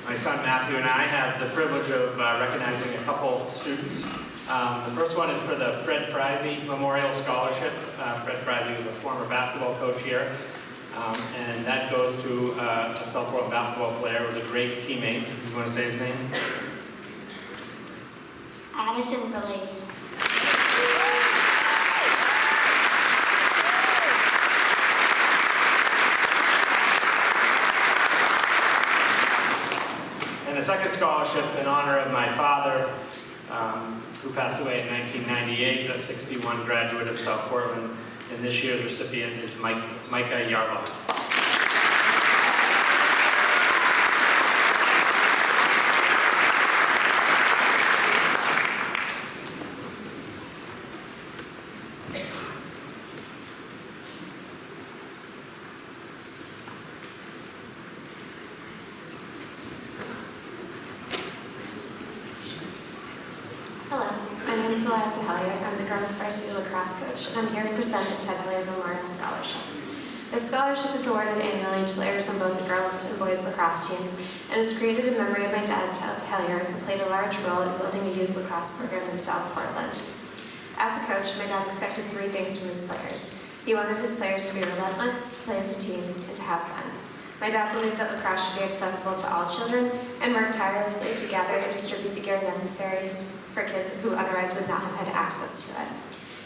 My son Matthew and I have the privilege of recognizing a couple students. The first one is for the Fred Frazee Memorial Scholarship. Fred Frazee was a former basketball coach here, and that goes to a South Portland basketball player who was a great teammate. You want to say his name? Addison Blaze. And the second scholarship in honor of my father, who passed away in 1998, a 61 graduate of South Portland. And this year's recipient is Micah Yarba. Eliza Hellier. I'm the girls' varsity lacrosse coach, and I'm here to present the Ted Hellier Memorial Scholarship. This scholarship is awarded annually to players on both the girls and boys lacrosse teams, and is created in memory of my dad, Ted Hellier, who played a large role in building a youth lacrosse program in South Portland. As a coach, my dad expected 3 things from his players. He wanted his players to be relentless, to play as a team, and to have fun. My dad believed that lacrosse should be accessible to all children, and worked tirelessly to gather and distribute the gear necessary for kids who otherwise would not have had access to it.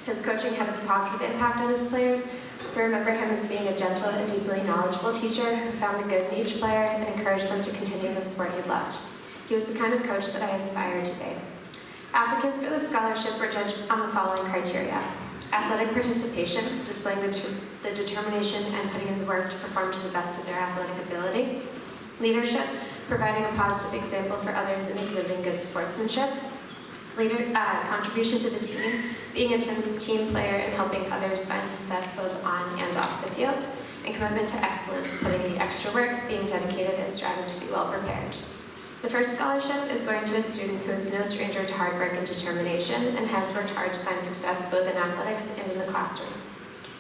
His coaching had a positive impact on his players. We remember him as being a gentle and deeply knowledgeable teacher who found the good in each player and encouraged them to continue the sport he loved. He was the kind of coach that I aspire to be. Applicants for the scholarship were judged on the following criteria: athletic participation, displaying the determination and putting in the work to perform to the best of their athletic ability; leadership, providing a positive example for others and exhibiting good sportsmanship; contribution to the team, being a team player and helping others find success both on and off the field; and commitment to excellence, putting in the extra work, being dedicated, and striving to be well prepared. The first scholarship is going to a student who is no stranger to hard work and determination and has worked hard to find success both in athletics and in the classroom.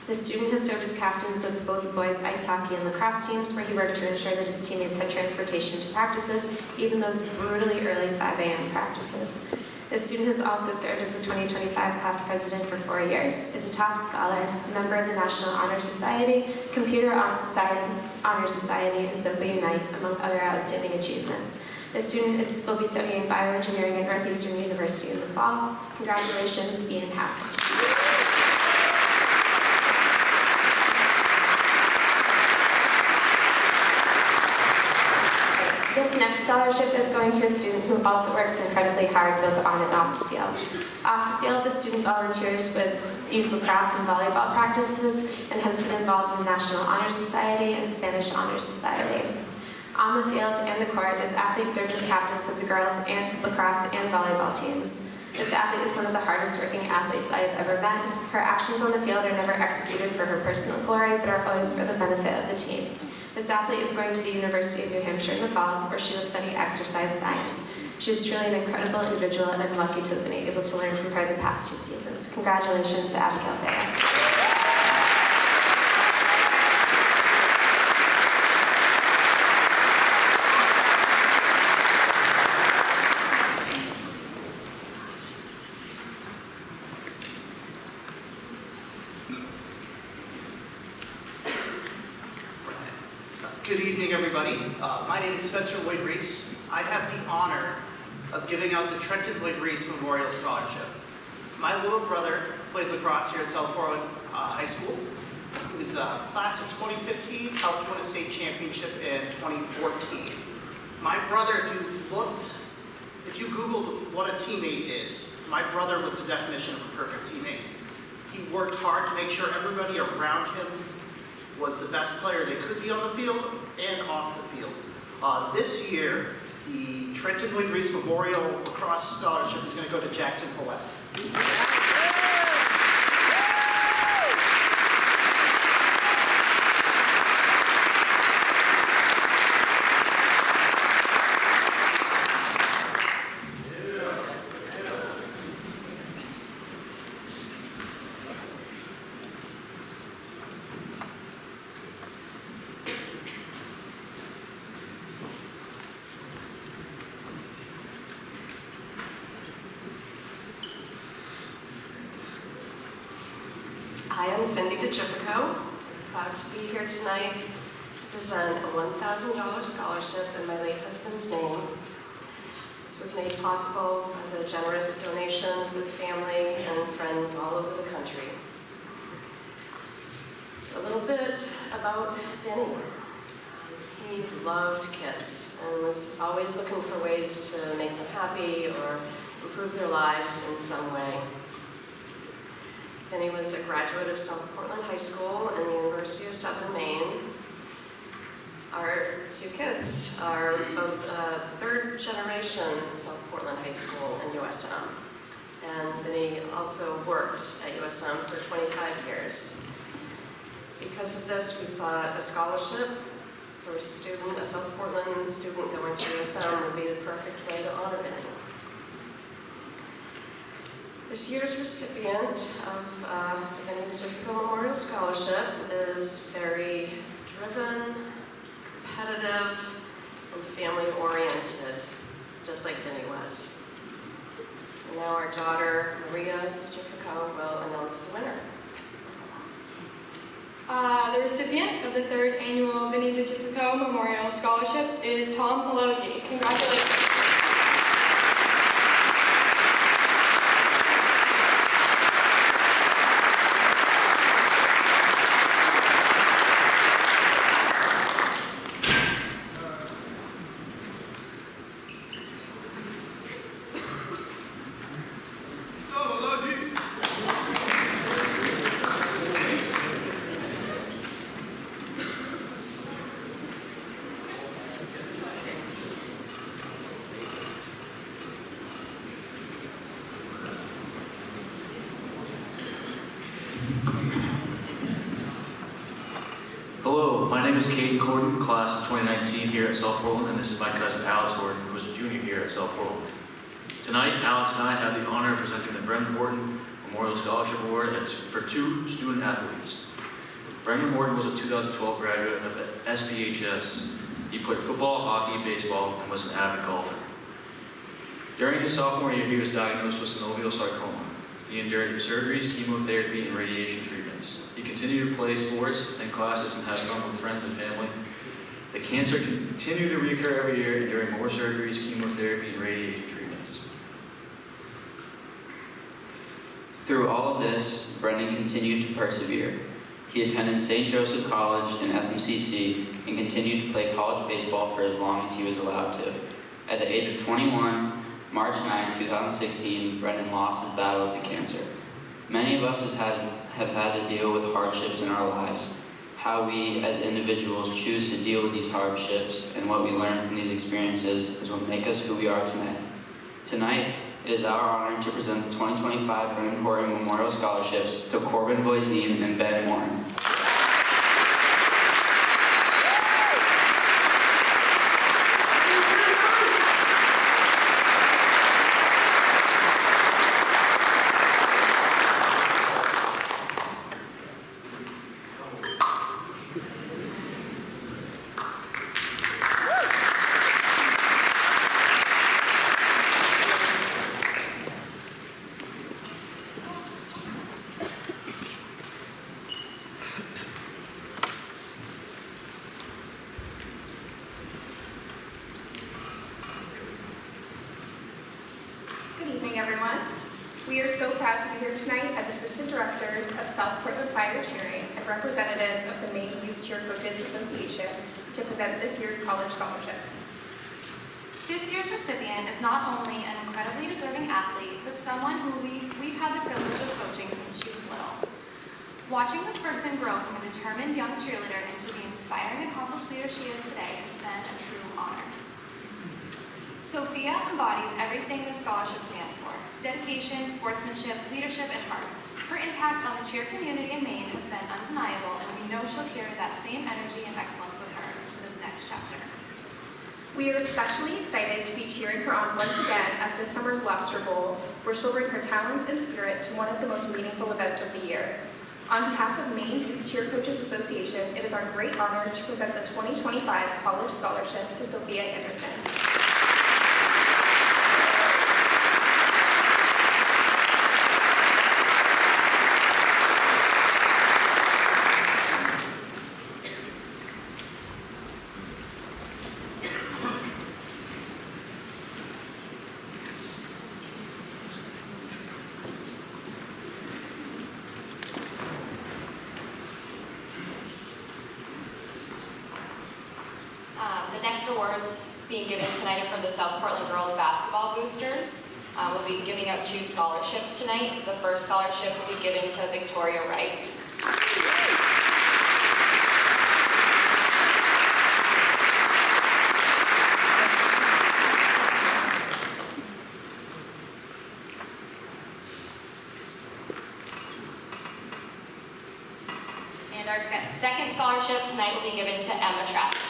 The student has served as captains of both the boys' ice hockey and lacrosse teams, where he worked to ensure that his teammates had transportation to practices, even those brutally early 5 a.m. practices. The student has also served as the 2025 class president for 4 years, is a top scholar, a member of the National Honor Society, Computer Science Honor Society, and SOPA Unite, among other outstanding achievements. The student will be studying bioengineering at Northeastern University in the fall. Congratulations, Ian House. This next scholarship is going to a student who also works incredibly hard both on and off the field. Off the field, the student volunteers with youth lacrosse and volleyball practices and has been involved in the National Honor Society and Spanish Honor Society. On the field and the court, this athlete served as captains of the girls and lacrosse and volleyball teams. This athlete is one of the hardest working athletes I have ever met. Her actions on the field are never executed for her personal glory, but are always for the benefit of the team. This athlete is going to the University of New Hampshire in the fall, where she will study exercise science. She is truly an incredible individual, and I'm lucky to have been able to learn from her the past 2 seasons. Congratulations, Abigail Bayer. Good evening, everybody. My name is Spencer Lloyd Reese. I have the honor of giving out the Trenton Lloyd Reese Memorial Scholarship. My little brother played lacrosse here at South Portland High School. He was the class of 2015, helped win a state championship in 2014. My brother, if you Googled what a teammate is, my brother was the definition of a perfect teammate. He worked hard to make sure everybody around him was the best player they could be on the field and off the field. This year, the Trenton Lloyd Reese Memorial Lacrosse Scholarship is going to go to Jackson Paulette. Hi, I'm Cindy DeGifico. Proud to be here tonight to present a $1,000 scholarship in my late husband's name. This was made possible by the generous donations of family and friends all over the country. So a little bit about Benny. He loved kids and was always looking for ways to make them happy or improve their lives in some way. Benny was a graduate of South Portland High School and the University of Southern Maine. Our 2 kids are both third generation South Portland High School and USM. And Benny also worked at USM for 25 years. Because of this, we thought a scholarship for a student, a South Portland student going to USM would be the perfect way to honor Benny. This year's recipient of the Benny DeGifico Memorial Scholarship is very driven, competitive, and family-oriented, just like Benny was. And now our daughter, Maria DeGifico, will announce the winner. The recipient of the 3rd annual Benny DeGifico Memorial Scholarship is Tom Pelogi. Congratulations. Hello, my name is Caden Corden, class of 2019 here at South Portland, and this is my cousin Alex Horton, who is a junior here at South Portland. Tonight, Alex and I have the honor of presenting the Brendan Horton Memorial Scholarship Award for 2 student athletes. Brendan Horton was a 2012 graduate of the SPHS. He played football, hockey, baseball, and was an avid golfer. During his sophomore year, he was diagnosed with synovial sarcoma. He endured surgeries, chemotherapy, and radiation treatments. He continued to play sports, attend classes, and have fun with friends and family. The cancer continued to recur every year, enduring more surgeries, chemotherapy, and radiation treatments. Through all of this, Brendan continued to persevere. He attended St. Joseph College and SMCC and continued to play college baseball for as long as he was allowed to. At the age of 21, March 9, 2016, Brendan lost his battle to cancer. Many of us have had to deal with hardships in our lives. How we as individuals choose to deal with these hardships and what we learn from these experiences is what make us who we are tonight. Tonight, it is our honor to present the 2025 Brendan Horton Memorial Scholarships to Corbin Boisine and Ben Warren. Everyone. We are so proud to be here tonight as Assistant Directors of South Portland Fire Cheering and representatives of the Maine Youth Cheer Coaches Association to present this year's college scholarship. This year's recipient is not only an incredibly deserving athlete, but someone who we've had the privilege of coaching since she was little. Watching this person grow from a determined young cheerleader into the inspiring, accomplished leader she is today has been a true honor. Sophia embodies everything this scholarship stands for: dedication, sportsmanship, leadership, and heart. Her impact on the cheer community in Maine has been undeniable, and we know she'll carry that same energy and excellence with her into this next chapter. We are especially excited to be cheering her on once again at this summer's Lobster Bowl, where she'll bring her talents and spirit to one of the most meaningful events of the year. On behalf of Maine Youth Cheer Coaches Association, it is our great honor to present the 2025 College Scholarship to Sophia Anderson. The next awards being given tonight are for the South Portland Girls Basketball Boosters. We'll be giving out 2 scholarships tonight. The first scholarship will be given to Victoria Wright. And our second scholarship tonight will be given to Emma Travis.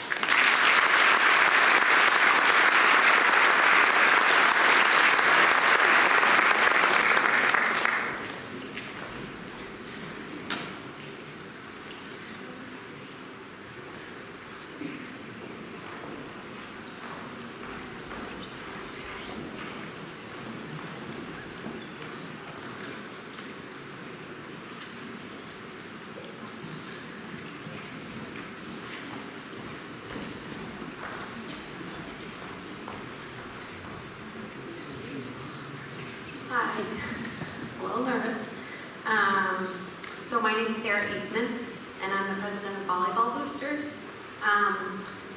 boosters.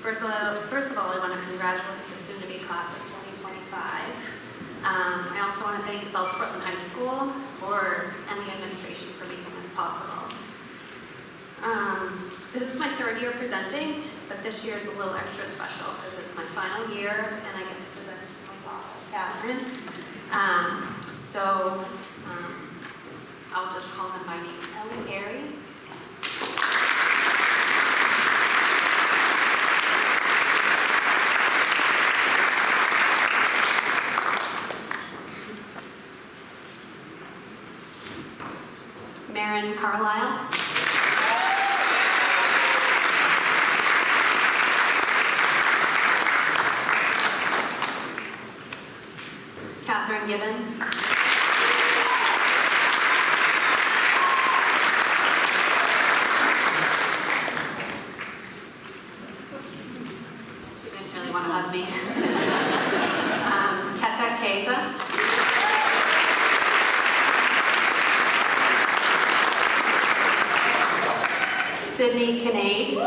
First of all, I want to congratulate the soon-to-be class of 2025. I also want to thank South Portland High School and the administration for making this possible. This is my third year presenting, but this year is a little extra special because it's my final year and I get to present to my daughter, Catherine. I'll just call them by name. Ellie, Gary. Marin Carlisle. Catherine Gibbon. She didn't really want to hug me. Teta Keza. Sydney Kinnaid.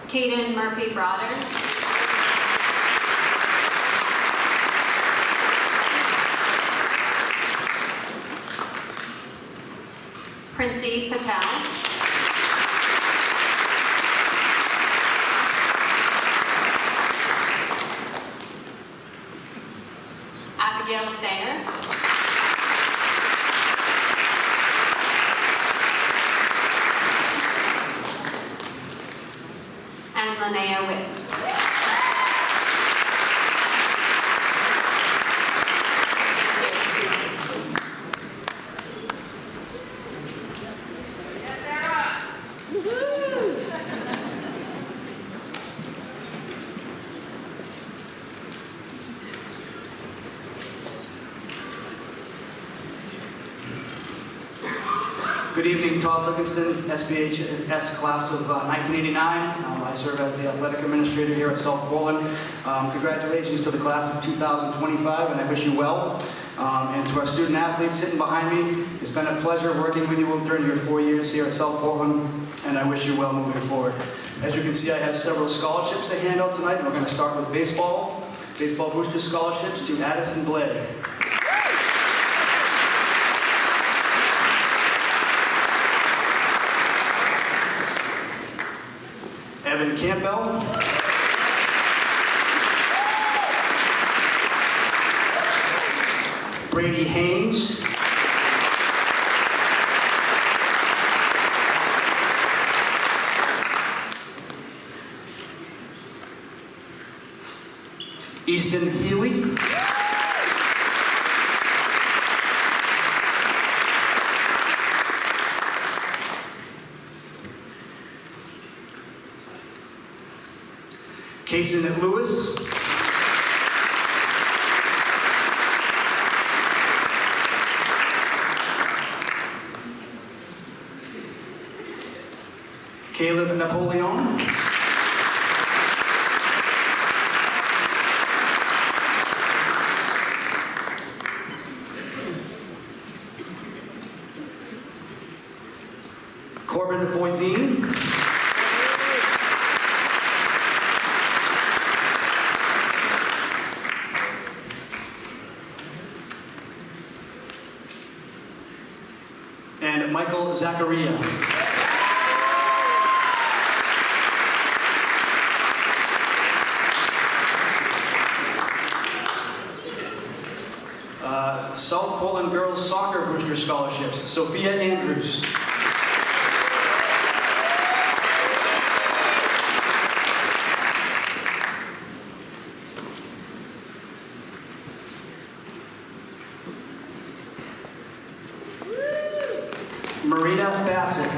Kaden Murphy Broaders. Princey Patel. Abigail Thayer. And Linnea Witt. Good evening, Todd Livingston, SPHS class of 1989. I serve as the athletic administrator here at South Portland. Congratulations to the class of 2025, and I wish you well. And to our student athletes sitting behind me, it's been a pleasure working with you during your 4 years here at South Portland, and I wish you well moving forward. As you can see, I have several scholarships to hand out tonight, and we're going to start with baseball. Baseball booster scholarships to Addison Blay. Evan Campbell. Brady Haynes. Easton Healy. Kason Lewis. Caleb Napoleon. Corbin Voisine. And Michael Zachariah. South Portland Girls Soccer Booster Scholarships, Sophia Andrews. Marina Bassett.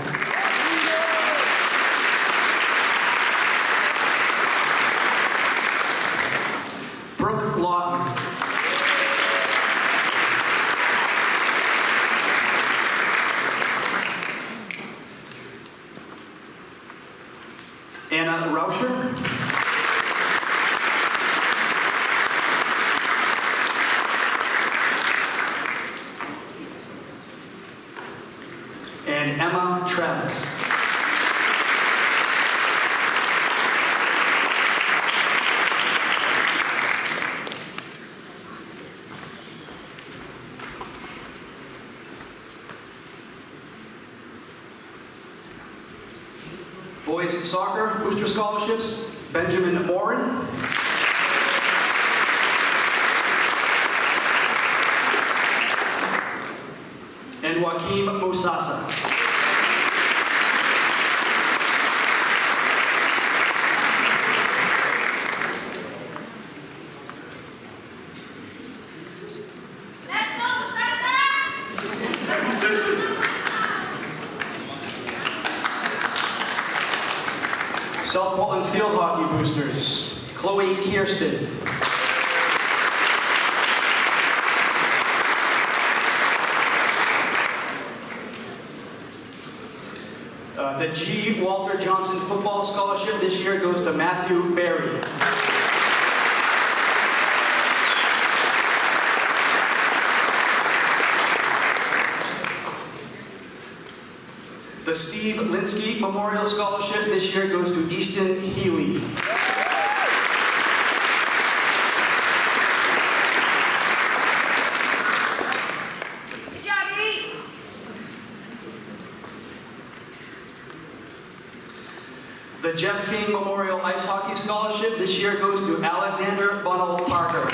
Brooke Lawton. Boys Soccer Booster Scholarships, Benjamin Morin. And Joaquim Musasa. South Portland Field Hockey Boosters, Chloe Kirsten. The G. Walter Johnson Football Scholarship this year goes to Matthew Berry. The Steve Linsky Memorial Scholarship this year goes to Easton Healy. The Jeff King Memorial Ice Hockey Scholarship this year goes to Alexander Bunnell Parker.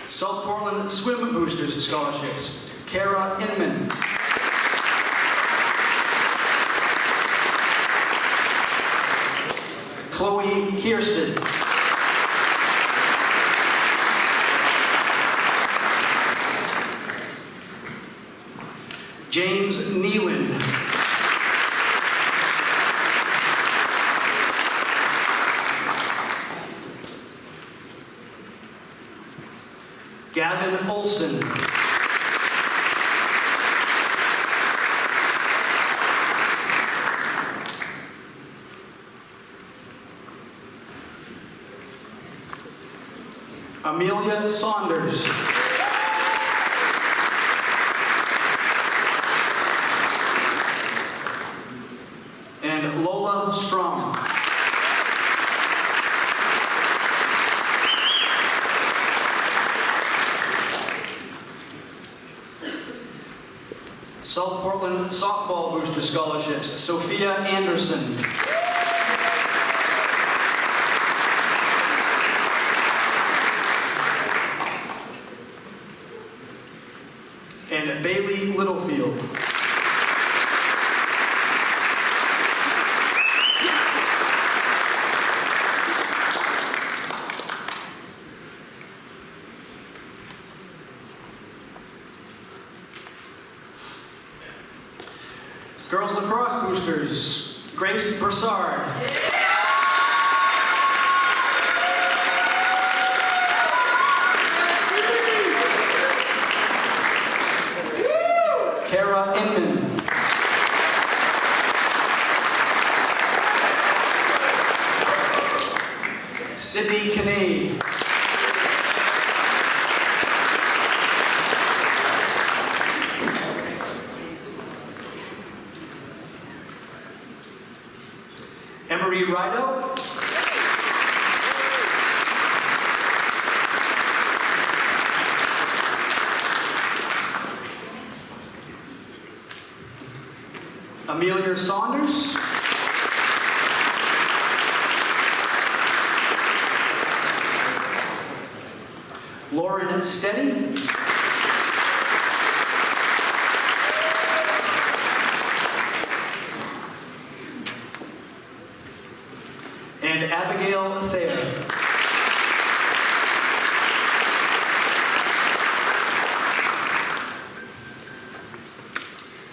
South Portland Swim Boosters Scholarships, Kara Inman. Chloe Kirsten. James Neeland. Gavin Olson. Amelia Saunders. And Lola Strum. South Portland Softball Booster Scholarships, Sophia Anderson. And Bailey Littlefield. Girls Lacrosse Boosters, Grace Broussard. Kara Inman. Sydney Kinnaid. Emery Rido. Amelia Saunders. Lauren Steady. And Abigail Thayer.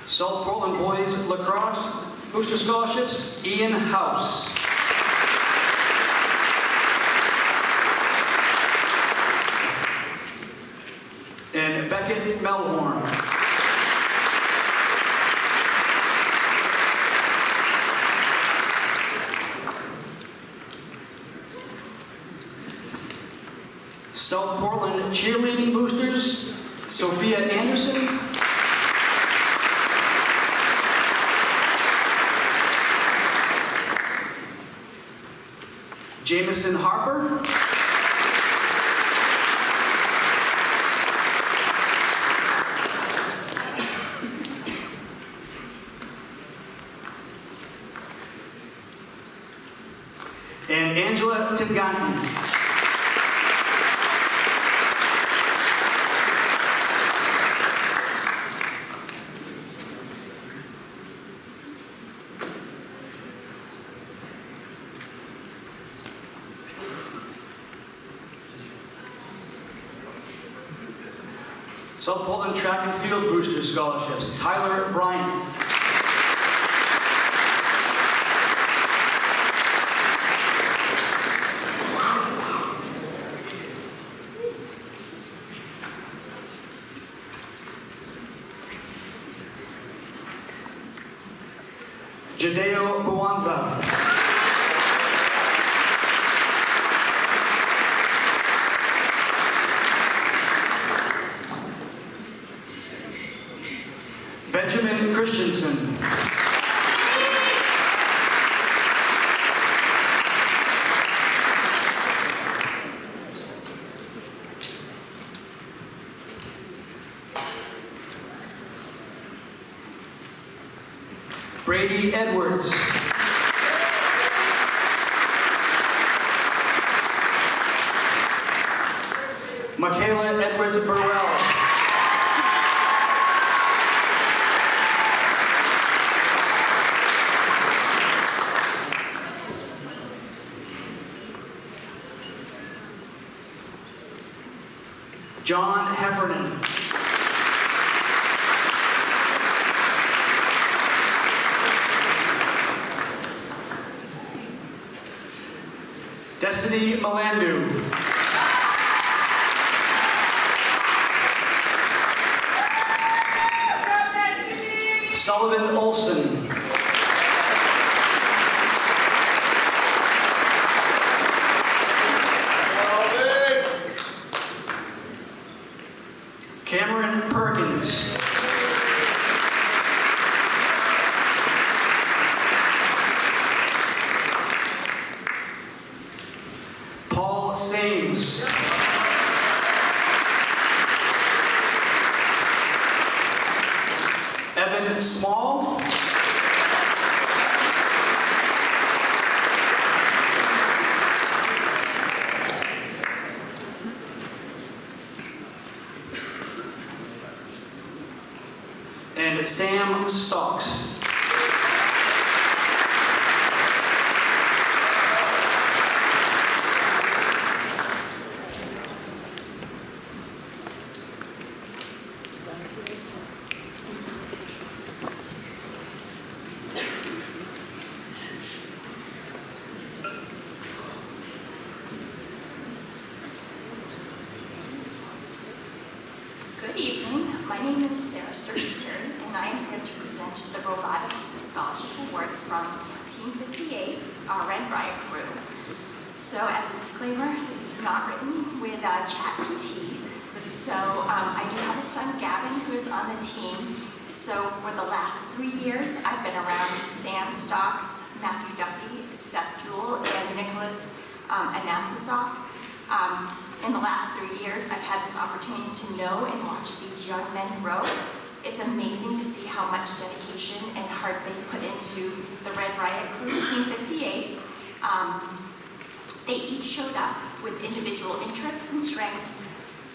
South Portland Boys Lacrosse Booster Scholarships, Ian House. And Beckett Melhorn. South Portland Cheerleading Boosters, Sophia Anderson. Jamison Harper. And Angela Tinganti. South Portland Track and Field Booster Scholarships, Tyler Bryant. Jadeo Buwanza. Benjamin Christensen. Brady Edwards. Michaela Edwards Burwell. John Heffernan. Destiny Malandu. Sullivan Olson. Cameron Perkins. Paul Sames. Evan Small. And Sam Stocks. Good evening. My name is Sarah Sturgis-Perry, and I am here to present the Robotics Scholarship Awards from Team 58, our Red Riot crew. So as a disclaimer, this is not written with ChatGPT. So I do have a son, Gavin, who is on the team. So for the last 3 years, I've been around Sam Stocks, Matthew Duffy, Seth Jewell, and Nicholas Anastasov. In the last 3 years, I've had this opportunity to know and watch these young men grow. It's amazing to see how much dedication and heart they put into the Red Riot crew, Team 58. They each showed up with individual interests and strengths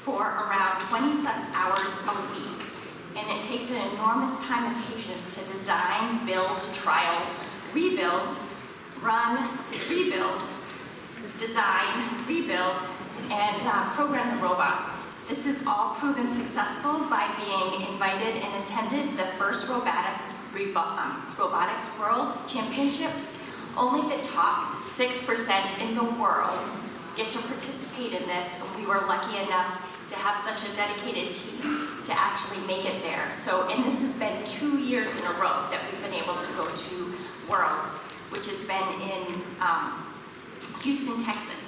for around 20 plus hours a week. And it takes an enormous time and patience to design, build, trial, rebuild, run, rebuild, design, rebuild, and program the robot. This is all proven successful by being invited and attended the first Robotics World Championships. Only the top 6% in the world get to participate in this, and we were lucky enough to have such a dedicated team to actually make it there. And this has been 2 years in a row that we've been able to go to Worlds, which has been in Houston, Texas.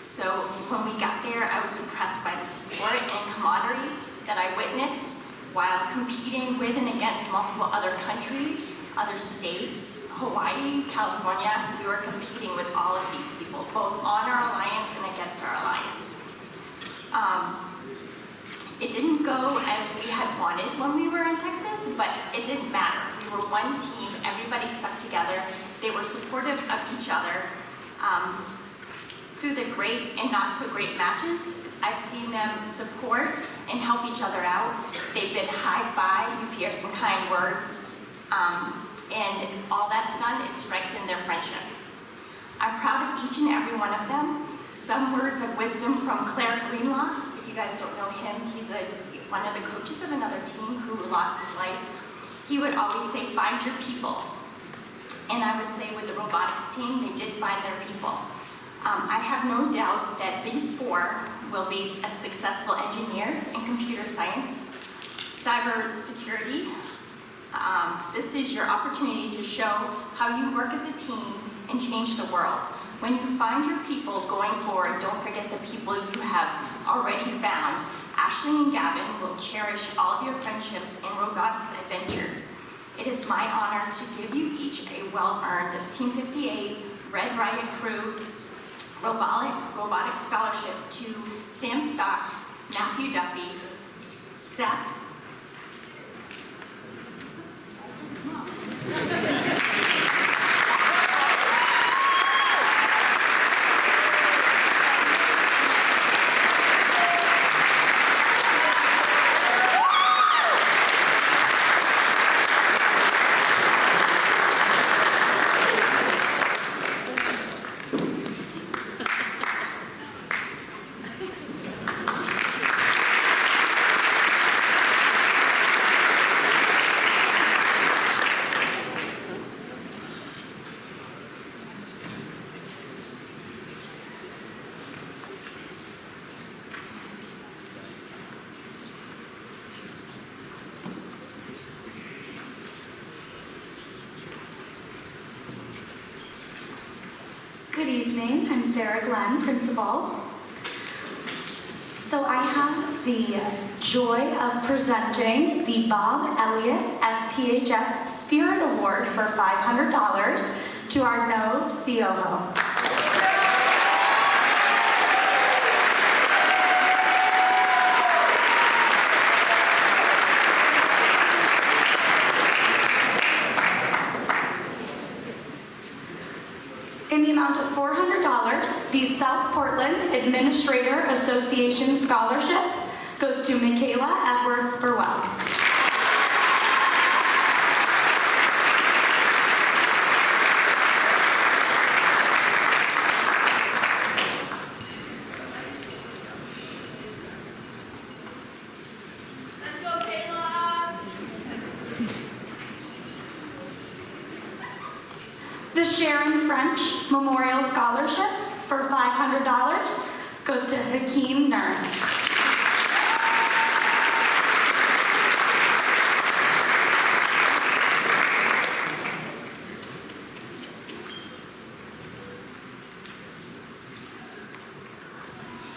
So when we got there, I was impressed by the support and camaraderie that I witnessed while competing with and against multiple other countries, other states, Hawaii, California. We were competing with all of these people. both on our alliance and against our alliance. It didn't go as we had wanted when we were in Texas, but it didn't matter. We were one team, everybody stuck together. They were supportive of each other. Through the great and not so great matches, I've seen them support and help each other out. They've been high five, you hear some kind words, and all that's done is strengthen their friendship. I'm proud of each and every one of them. Some words of wisdom from Claire Greenlaw. If you guys don't know him, he's one of the coaches of another team who lost his life. He would always say, find your people. And I would say with the robotics team, they did find their people. I have no doubt that these four will be as successful engineers in computer science, cyber security. This is your opportunity to show how you work as a team and change the world. When you find your people going forward, don't forget the people you have already found. Ashley and Gavin will cherish all of your friendships and robotics adventures. It is my honor to give you each a well-earned Team 58 Red Riot Crew robotic scholarship to Sam Stocks, Matthew Duffy, Seth. Good evening, I'm Sarah Glenn, principal. So I have the joy of presenting the Bob Elliott SPHS Spirit Award for $500 to our No COO. In the amount of $400, the South Portland Administrator Association Scholarship goes to Michaela Edwards Burwell. The Sharon French Memorial Scholarship for $500 goes to Hakeem Nur.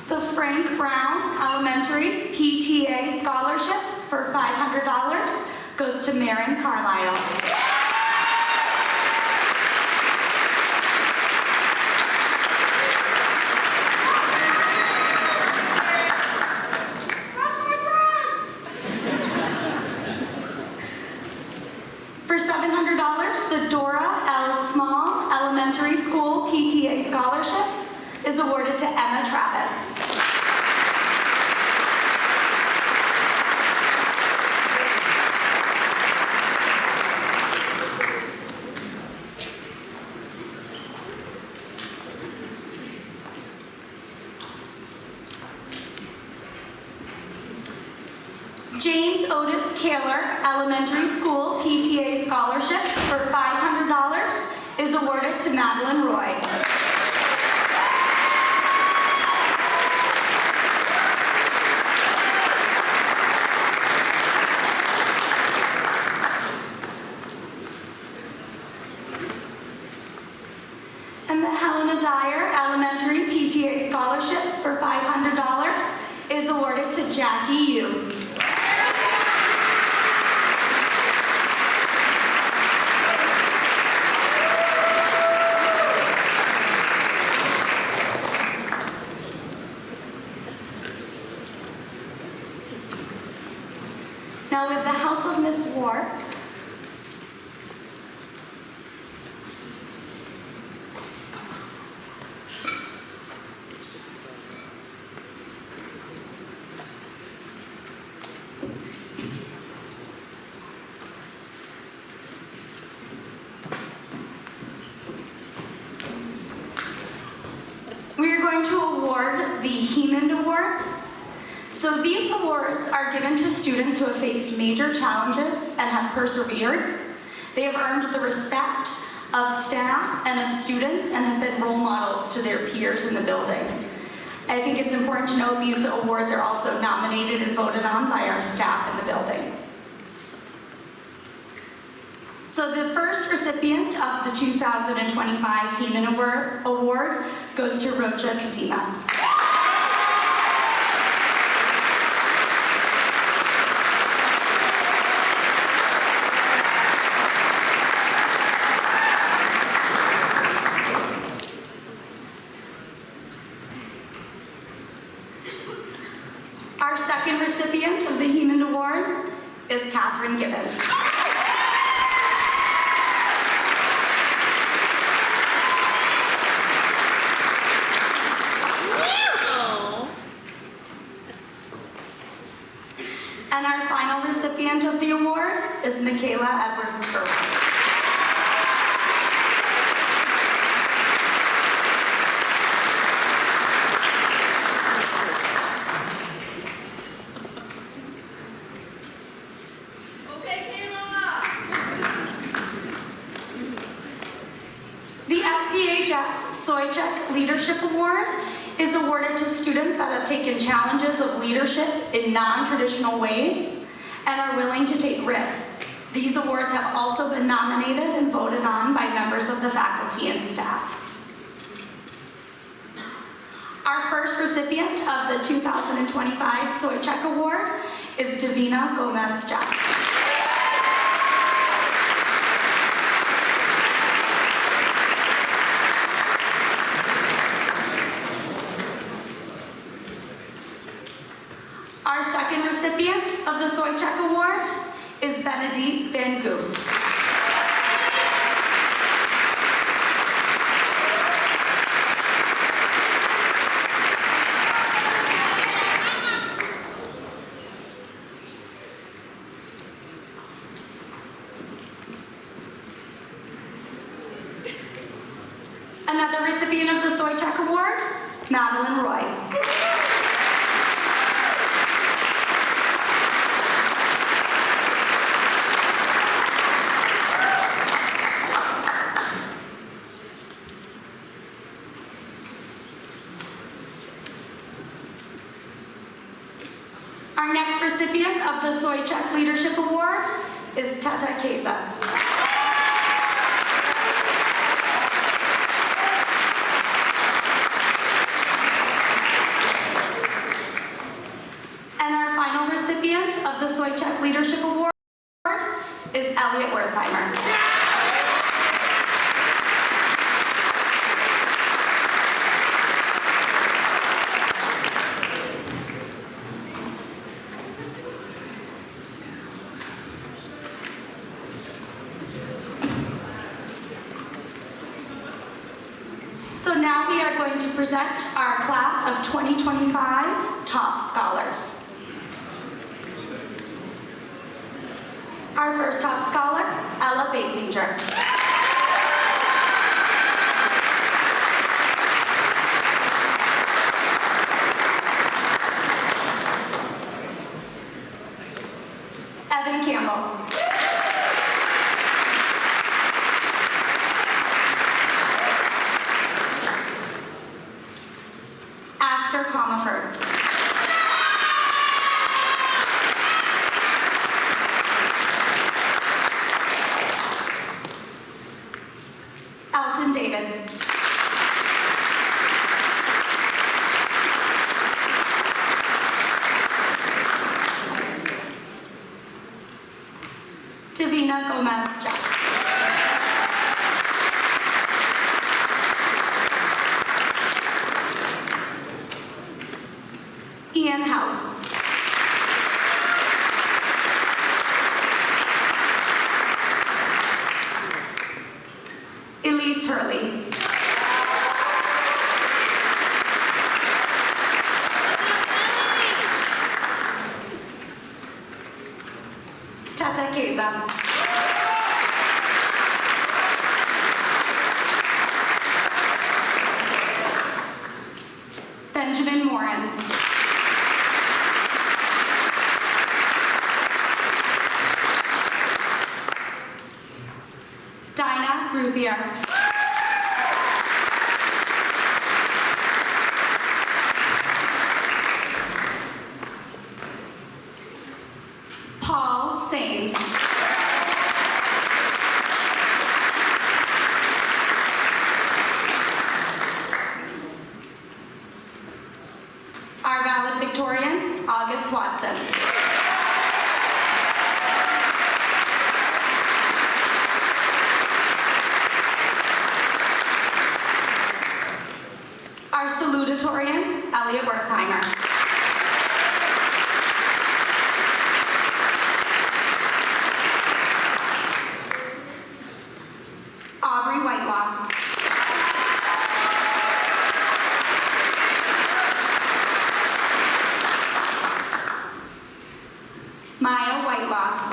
The Frank Brown Elementary PTA Scholarship for $500 goes to Marin Carlisle. For $700, the Dora L. Small Elementary School PTA Scholarship is awarded to Emma Travis. James Otis Kaler Elementary School PTA Scholarship for $500 is awarded to Madeline Roy. And the Helena Dyer Elementary PTA Scholarship for $500 is awarded to Jackie Yu. Award. We are going to award the Heman Awards. So these awards are given to students who have faced major challenges and have persevered. They have earned the respect of staff and of students and have been role models to their peers in the building. I think it's important to note these awards are also nominated and voted on by our staff in the building. So the first recipient of the 2025 Heman Award goes to Rocha Kadima. Our second recipient of the Heman Award is Catherine Gibbons. And our final recipient of the award is Michaela Edwards-Burwell. The SPHS Soychek Leadership Award is awarded to students that have taken challenges of leadership in non-traditional ways and are willing to take risks. These awards have also been nominated and voted on by members of the faculty and staff. Our first recipient of the 2025 Soychek Award is Davina Gomez-Jack. Our second recipient of the Soychek Award is Benedict Van Goo. Another recipient of the Soychek Award, Madeline Roy. Our next recipient of the Soychek Leadership Award is Tata Keza. And our final recipient of the Soychek Leadership Award is Elliot Wertheimer. So now we are going to present our class of 2025 top scholars. Our first top scholar, Ella Basinger. Evan Campbell. Aster Comiford. Alton David. Davina Gomez-Jack. Ian House. Benjamin Morin. Dinah Ruthier. Paul Sames. Our valedictorian, August Watson. Our salutatorian, Elliot Wertheimer. Aubrey Whitelaw. Maya Whitelaw.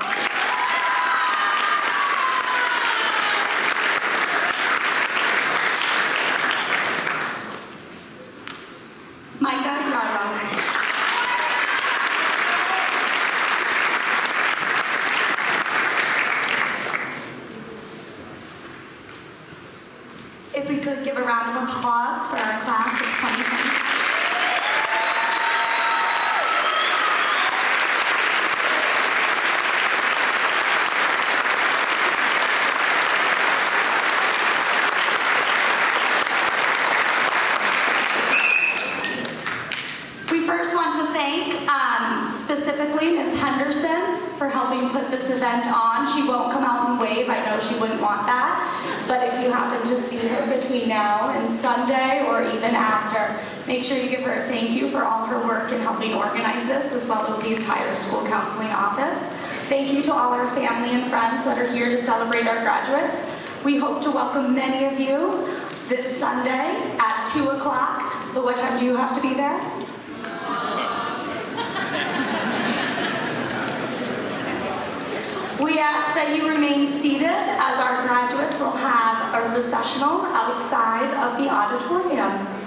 Micah Yarrow. If we could give a round of applause for our class of 2020. We first want to thank specifically Ms. Henderson for helping put this event on. She won't come out and wave, I know she wouldn't want that, but if you happen to see her between now and Sunday or even after, make sure you give her a thank you for all her work in helping organize this, as well as the entire school counseling office. Thank you to all our family and friends that are here to celebrate our graduates. We hope to welcome many of you this Sunday at 2 o'clock, but what time do you have to be there? We ask that you remain seated as our graduates will have a recessional outside of the auditorium.